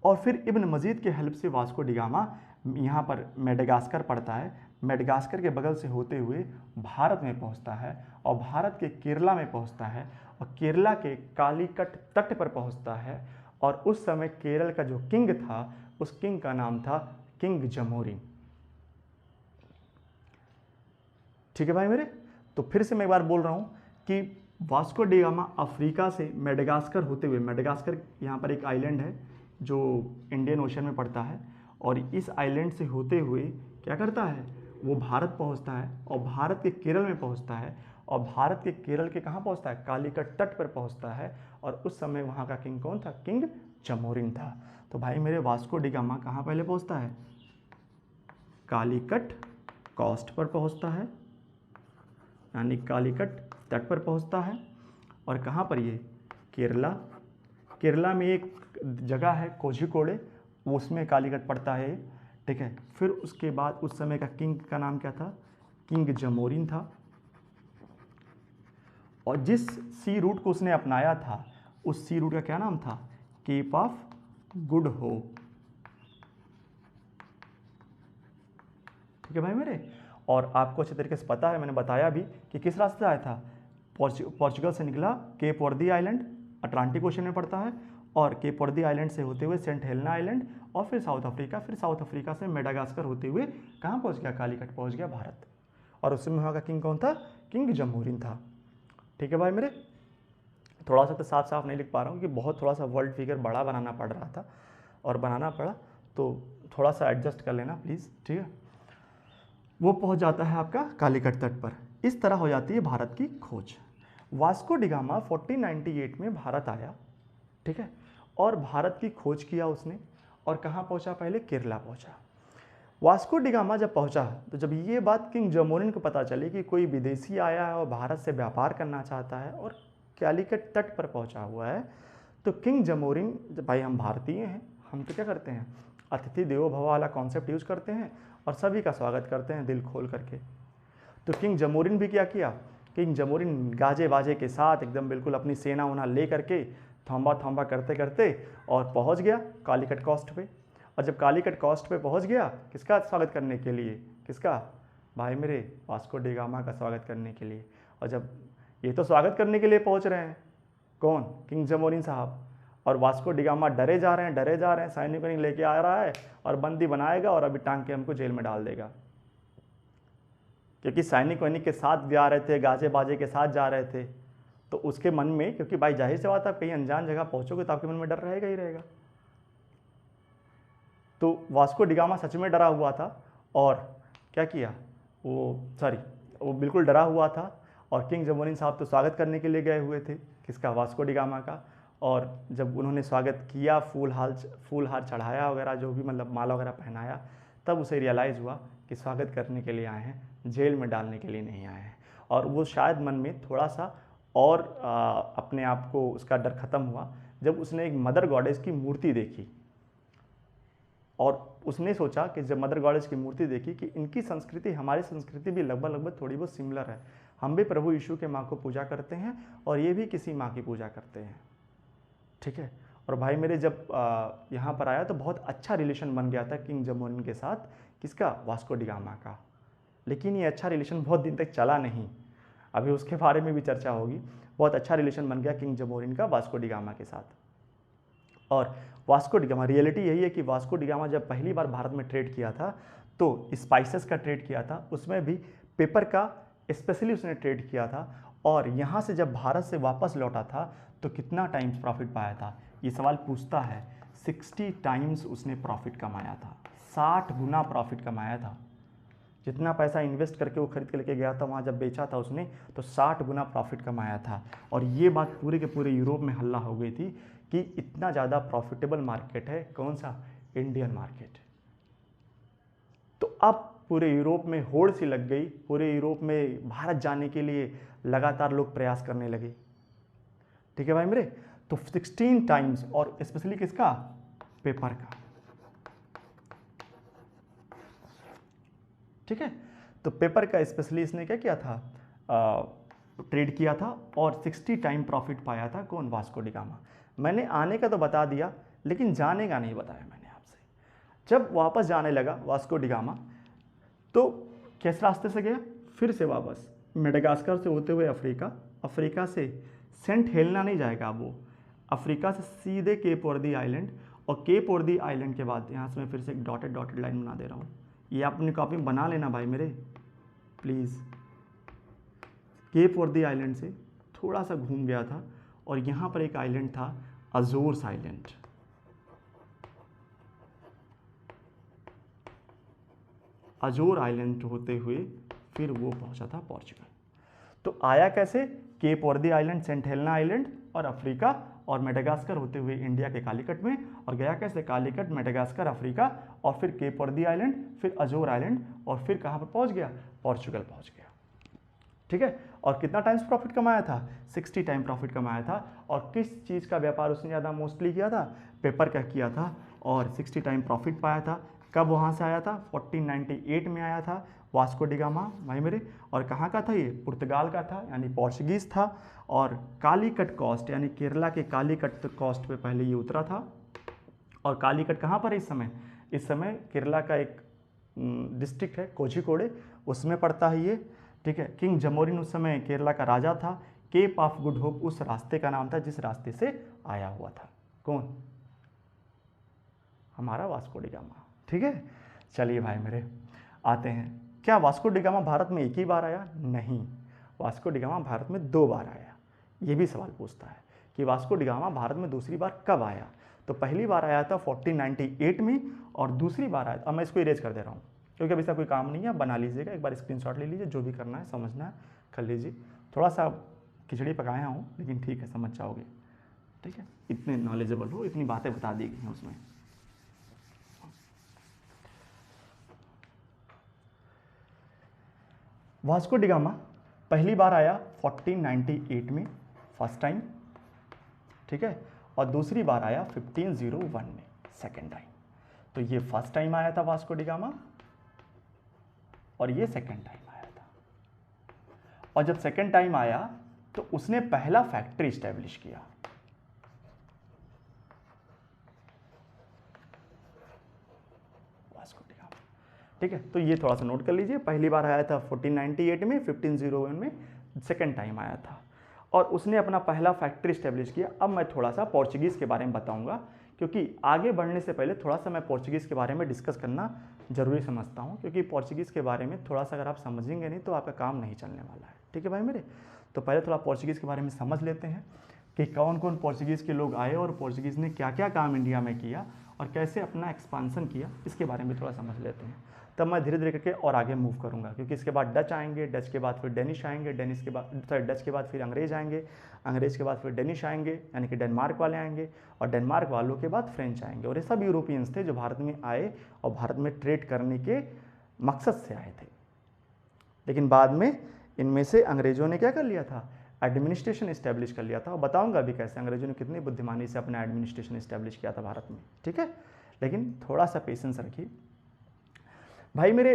और फिर इब्न मजीद के हेल्प से वास्को डिगामा यहाँ पर मेडागास्कर पड़ता है, मेडागास्कर के बगल से होते हुए भारत में पहुँचता है, और भारत के केरला में पहुँचता है, और केरला के कालीकट तट पर पहुँचता है। और उस समय केरल का जो किंग था, उस किंग का नाम था किंग जमोरिन। ठीक है भाई मेरे, तो फिर से मैं एक बार बोल रहा हूँ कि वास्को डिगामा अफ्रीका से मेडागास्कर होते हुए, मेडागास्कर यहाँ पर एक आइलैंड है जो इंडियन ओशन में पड़ता है, और इस आइलैंड से होते हुए क्या करता है, वो भारत पहुँचता है, और भारत के केरल में पहुँचता है, और भारत के केरल के कहाँ पहुँचता है, कालीकट तट पर पहुँचता है। और उस समय वहाँ का किंग कौन था, किंग जमोरिन था। तो भाई मेरे वास्को डिगामा कहाँ पहले पहुँचता है, कालीकट कोस्ट पर पहुँचता है, यानी कालीकट तट पर पहुँचता है। और कहाँ पर ये, केरला में एक जगह है कोझिकोडे, उसमें कालीकट पड़ता है, ठीक है। फिर उसके बाद उस समय का किंग का नाम क्या था, किंग जमोरिन था, और जिस सी रूट को उसने अपनाया था, उस सी रूट का क्या नाम था, केप ऑफ गुड होप। ठीक है भाई मेरे, और आपको अच्छे तरीके से पता है, मैंने बताया भी कि किस रास्ते से आया था, पोर्चुगल से निकला, केप वर्दी आइलैंड अटलांटिक ओशन में पड़ता है, और केप वर्दी आइलैंड से होते हुए सेंट हेलेना आइलैंड, और फिर साउथ अफ्रीका, फिर साउथ अफ्रीका से मेडागास्कर होते हुए कहाँ पहुँच गया, कालीकट पहुँच गया भारत। और उसमें वहाँ का किंग कौन था, किंग जमोरिन था। ठीक है भाई मेरे, थोड़ा सा तो साफ साफ नहीं लिख पा रहा हूँ कि बहुत थोड़ा सा वर्ल्ड फिगर बड़ा बनाना पड़ रहा था, और बनाना पड़ा, तो थोड़ा सा एडजस्ट कर लेना प्लीज़, ठीक है। वो पहुँच जाता है आपका कालीकट तट पर। इस तरह हो जाती है भारत की खोज। वास्को डिगामा 1498 में भारत आया, ठीक है, और भारत की खोज किया उसने, और कहाँ पहुँचा, पहले केरला पहुँचा। वास्को डी गामा जब पहुंचा तो जब ये बात किंग जमोरिन को पता चली कि कोई विदेशी आया है और भारत से व्यापार करना चाहता है और कैलिकट तट पर पहुंचा हुआ है, तो किंग जमोरिन, भाई हम भारतीय हैं, हम तो क्या करते हैं, अतिथि देवो भव वाला कॉन्सेप्ट यूज करते हैं और सभी का स्वागत करते हैं दिल खोल करके। तो किंग जमोरिन भी क्या किया, किंग जमोरिन गाजे बाजे के साथ एकदम बिल्कुल अपनी सेना उना ले करके थम्बा थम्बा करते करते और पहुंच गया कालीकट कोस्ट पे। और जब कालीकट कोस्ट पे पहुंच गया, किसका स्वागत करने के लिए, किसका, भाई मेरे वास्को डी गामा का स्वागत करने के लिए। और जब ये तो स्वागत करने के लिए पहुंच रहे हैं, कौन, किंग जमोरिन साहब, और वास्को डी गामा डरे जा रहे हैं, डरे जा रहे हैं, सैनिकों ने लेके आ रहा है और बंदी बनाएगा और अभी टांग के हमको जेल में डाल देगा। क्योंकि सैनिक वैनिक के साथ जा रहे थे, गाजे बाजे के साथ जा रहे थे, तो उसके मन में, क्योंकि भाई जाहिर सी बात है, आप कहीं अनजान जगह पहुंचोगे तो आपके मन में डर रहेगा ही रहेगा। तो वास्को डी गामा सच में डरा हुआ था और क्या किया, वो बिल्कुल डरा हुआ था। और किंग जमोरिन साहब तो स्वागत करने के लिए गए हुए थे, किसका, वास्को डी गामा का। और जब उन्होंने स्वागत किया, फूल हार चढ़ाया वगैरह, जो भी मतलब माला वगैरह पहनाया, तब उसे रियलाइज़ हुआ कि स्वागत करने के लिए आए हैं, जेल में डालने के लिए नहीं आए हैं। और वो शायद मन में थोड़ा सा और अपने आप को उसका डर खत्म हुआ जब उसने एक मदर गॉडेस की मूर्ति देखी। और उसने सोचा कि जब मदर गॉडेस की मूर्ति देखी कि इनकी संस्कृति हमारी संस्कृति भी लगभग थोड़ी बहुत सिमिलर है, हम भी प्रभु यीशु के माँ को पूजा करते हैं और ये भी किसी माँ की पूजा करते हैं, ठीक है। और भाई मेरे जब यहाँ पर आया तो बहुत अच्छा रिलेशन बन गया था किंग जमोरिन के साथ, किसका, वास्को डी गामा का। लेकिन ये अच्छा रिलेशन बहुत दिन तक चला नहीं, अभी उसके बारे में भी चर्चा होगी। बहुत अच्छा रिलेशन बन गया किंग जमोरिन का वास्को डी गामा के साथ। और वास्को डी गामा, रियलिटी यही है कि वास्को डी गामा जब पहली बार भारत में ट्रेड किया था तो स्पाइसेस का ट्रेड किया था, उसमें भी पेपर का स्पेशली उसने ट्रेड किया था। और यहाँ से जब भारत से वापस लौटा था तो कितना टाइम्स प्रॉफिट पाया था, ये सवाल पूछता है। 60 टाइम्स उसने प्रॉफिट कमाया था, 60 गुना प्रॉफिट कमाया था। जितना पैसा इन्वेस्ट करके वो खरीद के लेके गया था, वहाँ जब बेचा था उसने तो 60 गुना प्रॉफिट कमाया था। और ये बात पूरे के पूरे यूरोप में हल्ला हो गई थी कि इतना ज़्यादा प्रॉफिटेबल मार्केट है, कौन सा, इंडियन मार्केट। तो अब पूरे यूरोप में होड़ सी लग गई, पूरे यूरोप में भारत जाने के लिए लगातार लोग प्रयास करने लगे, ठीक है भाई मेरे। तो 16 टाइम्स, और स्पेशली किसका, पेपर का, ठीक है। तो पेपर का स्पेशली इसने क्या किया था, ट्रेड किया था और 60 टाइम प्रॉफिट पाया था, कौन, वास्को डी गामा। मैंने आने का तो बता दिया लेकिन जाने का नहीं बताया मैंने आपसे। जब वापस जाने लगा वास्को डी गामा तो किस रास्ते से गया, फिर से वापस मेडागास्कर से होते हुए अफ्रीका, अफ्रीका से सेंट हेलेना नहीं जाएगा वो, अफ्रीका से सीधे केप वर्दी आइलैंड, और केप वर्दी आइलैंड के बाद यहाँ से मैं फिर से एक डॉटेड लाइन बना दे रहा हूँ, ये आप अपनी कॉपी में बना लेना भाई मेरे प्लीज़। केप वर्दी आइलैंड से थोड़ा सा घूम गया था और यहाँ पर एक आइलैंड था अजोर्स आइलैंड, अजोर आइलैंड होते हुए फिर वो पहुंचा था पोर्चुगल। तो आया कैसे, केप वर्दी आइलैंड, सेंट हेलेना आइलैंड और अफ्रीका और मेडागास्कर होते हुए इंडिया के कालीकट में, और गया कैसे, कालीकट, मेडागास्कर, अफ्रीका और फिर केप वर्दी आइलैंड, फिर अजोर आइलैंड और फिर कहाँ पर पहुंच गया, पोर्चुगल पहुंच गया, ठीक है। और कितना टाइम्स प्रॉफिट कमाया था, 60 टाइम प्रॉफिट कमाया था। और किस चीज़ का व्यापार उसने ज़्यादा मोस्टली किया था, पेपर का किया था और 60 टाइम प्रॉफिट पाया था। कब वहाँ से आया था, 1498 में आया था वास्को डी गामा भाई मेरे। और कहाँ का था ये, पुर्तगाल का था, यानी पोर्चुगीज़ था। और कालीकट कोस्ट यानी केरला के कालीकट कोस्ट पे पहले ये उतरा था। और कालीकट कहाँ पर है इस समय केरला का एक डिस्ट्रिक्ट है कोझिकोडे, उसमें पड़ता है ये, ठीक है। किंग जमोरिन उस समय केरला का राजा था। केप ऑफ गुड होप उस रास्ते का नाम था जिस रास्ते से आया हुआ था, कौन, हमारा वास्को डी गामा, ठीक है। चलिए भाई मेरे आते हैं, क्या वास्को डी गामा भारत में एक ही बार आया, नहीं, वास्को डी गामा भारत में 2 बार आया। ये भी सवाल पूछता है कि वास्को डी गामा भारत में दूसरी बार कब आया। तो पहली बार आया था 1498 में और दूसरी बार आया, अब मैं इसको इरेज कर दे रहा हूँ क्योंकि अभी इसका कोई काम नहीं है, बना लीजिएगा एक बार, स्क्रीनशॉट ले लीजिए, जो भी करना है समझना है कर लीजिए। थोड़ा सा खिचड़ी पकाया हूँ लेकिन ठीक है, समझ जाओगे, ठीक है। इतने नॉलेजेबल हो, इतनी बातें बता दी गई हैं उसमें। वास्को डी गामा पहली बार आया 1498 में, फर्स्ट टाइम, ठीक है, और दूसरी बार आया 1501 में, सेकेंड टाइम। तो ये फर्स्ट टाइम आया था वास्को डी गामा और ये सेकेंड टाइम आया था। और जब सेकेंड टाइम आया तो उसने पहला फैक्ट्री स्टैब्लिश किया। वास्को डी गामा, ठीक है। तो ये थोड़ा सा नोट कर लीजिए, पहली बार आया था 1498 में, 1501 में सेकेंड टाइम आया था और उसने अपना पहला फैक्ट्री स्टैब्लिश किया। अब मैं थोड़ा सा पोर्चुगीज़ के बारे में बताऊंगा, क्योंकि आगे बढ़ने से पहले थोड़ा सा मैं पोर्चुगीज़ के बारे में डिस्कस करना जरूरी समझता हूँ, क्योंकि पोर्चुगीज़ के बारे में थोड़ा सा अगर आप समझेंगे नहीं तो आपका काम नहीं चलने वाला है, ठीक है भाई मेरे। तो पहले थोड़ा पोर्चुगीज़ के बारे में समझ लेते हैं कि कौन कौन पोर्चुगीज़ के लोग आए और पोर्चुगीज़ ने क्या क्या काम इंडिया में किया और कैसे अपना एक्सपांसन किया, इसके बारे में थोड़ा समझ लेते हैं। तब मैं धीरे धीरे करके और आगे मूव करूंगा, क्योंकि इसके बाद डच आएंगे, डच के बाद फिर डेनिश आएंगे, डेनिश के बाद डच के बाद फिर अंग्रेज आएंगे, अंग्रेज के बाद फिर डेनिश आएंगे, यानी कि डेनमार्क वाले आएंगे, और डेनमार्क वालों के बाद फ्रेंच आएंगे। और ये सब यूरोपियंस थे जो भारत में आए और भारत में ट्रेड करने के मकसद से आए थे। लेकिन बाद में इनमें से अंग्रेजों ने क्या कर लिया था, एडमिनिस्ट्रेशन इस्टेब्लिश कर लिया था, और बताऊंगा अभी कैसे अंग्रेजों ने कितनी बुद्धिमानी से अपना एडमिनिस्ट्रेशन इस्टेब्लिश किया था भारत में, ठीक है। लेकिन थोड़ा सा पेशेंस रखिए भाई मेरे।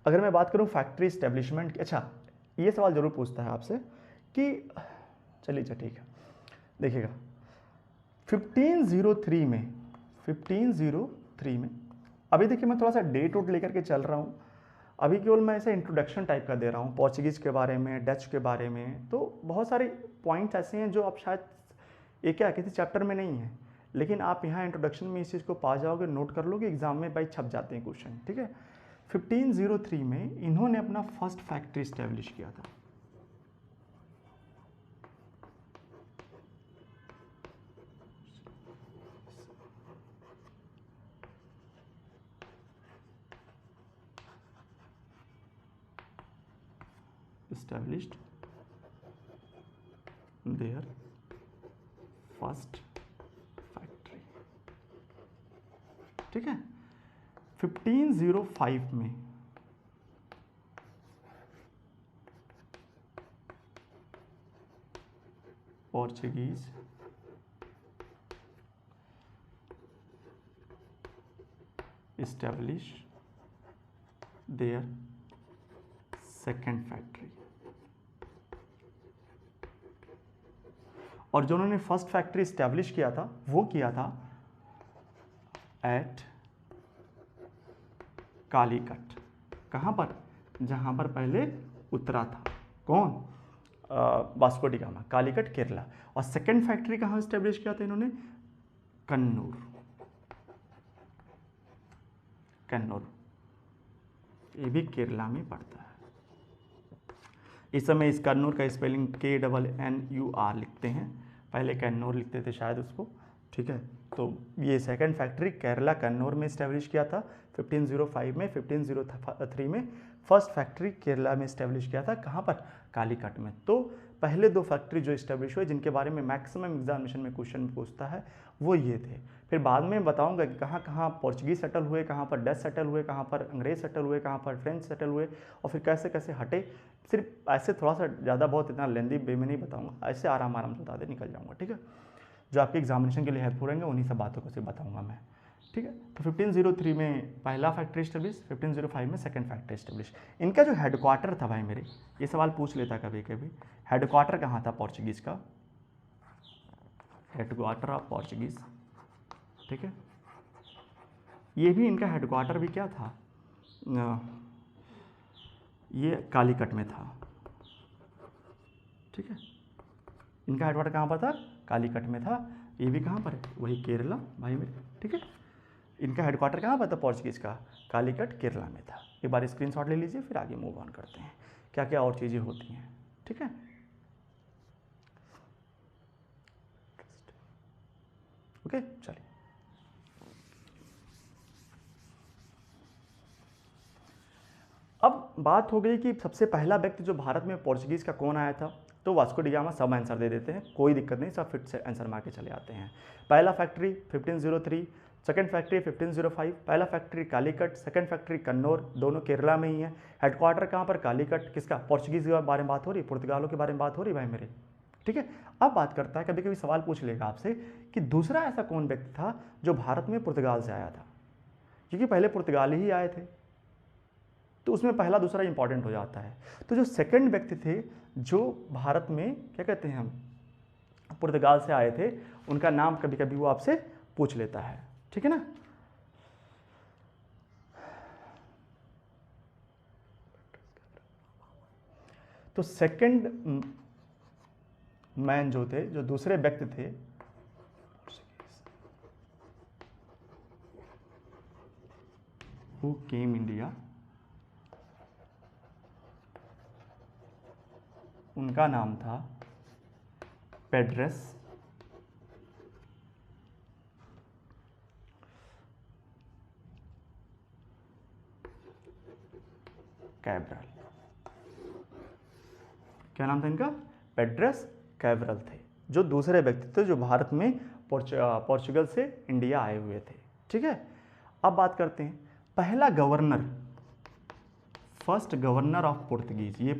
अगर मैं बात करूं फैक्ट्री इस्टेब्लिशमेंट की, अच्छा ये सवाल जरूर पूछता है आपसे कि चलिए अच्छा ठीक है, देखिएगा 1503 में अभी देखिए मैं थोड़ा सा डेट वोट लेकर के चल रहा हूं, अभी केवल मैं ऐसा इंट्रोडक्शन टाइप का दे रहा हूँ पोर्चुगीज़ के बारे में, डच के बारे में। तो बहुत सारे पॉइंट्स ऐसे हैं जो आप शायद एक क्या किसी चैप्टर में नहीं है, लेकिन आप यहाँ इंट्रोडक्शन में इस चीज़ को पा जाओगे, नोट कर लोगे, एग्जाम में भाई छप जाते हैं क्वेश्चन, ठीक है। 1503 में इन्होंने अपना फर्स्ट फैक्ट्री स्टैब्लिश किया था। established their first factory, ठीक है। 1505 में Portuguese establish their second factory, और जो उन्होंने फर्स्ट फैक्ट्री स्टैब्लिश किया था वो किया था एट कालीकट। कहाँ पर, जहाँ पर पहले उतरा था कौन, Vasco D gamma, Calicut Kerala. और सेकेंड फैक्ट्री कहाँ स्टैब्लिश किया था इन्होंने, कन्नूर, कन्नूर, ये भी केरला में पड़ता है। इस समय इस कन्नूर का स्पेलिंग KNNUR लिखते हैं, पहले कन्नूर लिखते थे शायद उसको, ठीक है। तो ये सेकंड फैक्ट्री केरला कन्नूर में इस्टेब्लिश किया था 1505 में। 1503 में फर्स्ट फैक्ट्री केरला में इस्टेब्लिश किया था, कहाँ पर, कालीकट में। तो पहले दो फैक्ट्री जो इस्टेब्लिश हुए जिनके बारे में मैक्सिमम एग्जामिनेशन में क्वेश्चन पूछता है वो ये थे। फिर बाद में बताऊंगा कि कहाँ कहाँ पोर्चुगीज सेटल हुए, कहाँ पर डच सेटल हुए, कहाँ पर अंग्रेज सेटल हुए, कहाँ पर फ्रेंच सेटल हुए, और फिर कैसे कैसे हटे। सिर्फ ऐसे थोड़ा सा ज़्यादा बहुत इतना लेंदी वे में नहीं बताऊँगा, ऐसे आराम आराम से बता दे निकल जाऊँगा, ठीक है। जो आपके एग्जामिनेशन के लिए हेल्पफुल रहेंगे उन्हीं सब बातों को सिर्फ बताऊँगा मैं, ठीक है। तो 1503 में पहला फैक्ट्री स्टैब्लिश, 1505 में सेकंड फैक्ट्री स्टैब्लिश। इनका जो हेडक्वार्टर था भाई मेरे, ये सवाल पूछ लेता कभी कभी, हेडक्वार्टर कहाँ था पोर्चुगीज़ का, हेडक्वार्टर ऑफ पोर्चुगीज़, ठीक है। ये भी इनका हेडक्वार्टर भी क्या था, ये कालीकट में था, ठीक है। इनका हेडक्वार्टर कहाँ पर था, कालीकट में था। ये भी कहाँ पर है, वही केरला भाई मेरे, ठीक है। इनका हेडक्वार्टर कहाँ पर था पोर्चुगीज़ का, कालीकट केरला में था। एक बार स्क्रीनशॉट ले लीजिए, फिर आगे मूव ऑन करते हैं क्या क्या और चीज़ें होती हैं, ठीक है। ओके चलिए, अब बात हो गई कि सबसे पहला व्यक्ति जो भारत में पोर्चुगीज़ का कौन आया था। तो वास्को डी गामा, सब आंसर दे देते हैं, कोई दिक्कत नहीं, सब फिट से आंसर मार के चले आते हैं। पहला फैक्ट्री 1503, सेकेंड फैक्ट्री 1505, पहला फैक्ट्री कालीकट, सेकेंड फैक्ट्री कन्नौर, दोनों केरला में ही है। हेडक्वार्टर कहाँ पर? कालीकट। किसका? पोर्चुगीज़ के बारे में बात हो रही, पुर्तगालों के बारे में बात हो रही भाई मेरे, ठीक है। अब बात करता है, कभी कभी सवाल पूछ लेगा आपसे कि दूसरा ऐसा कौन व्यक्ति था जो भारत में पुर्तगाल से आया था, क्योंकि पहले पुर्तगाली ही आए थे, तो उसमें पहला दूसरा इंपॉर्टेंट हो जाता है। तो जो सेकंड व्यक्ति थे जो भारत में क्या कहते हैं हम पुर्तगाल से आए थे, उनका नाम कभी कभी वो आपसे पूछ लेता है, ठीक है ना। तो सेकंड मैन जो थे, जो दूसरे व्यक्ति थे, हु केम इंडिया, उनका नाम था पेड्रस कैब्रल। क्या नाम था इनका? पेड्रस कैब्रल थे, जो दूसरे व्यक्ति थे जो भारत में पोर्चुगल से इंडिया आए हुए थे, ठीक है। अब बात करते हैं पहला governor, first governor of Portuguese. ये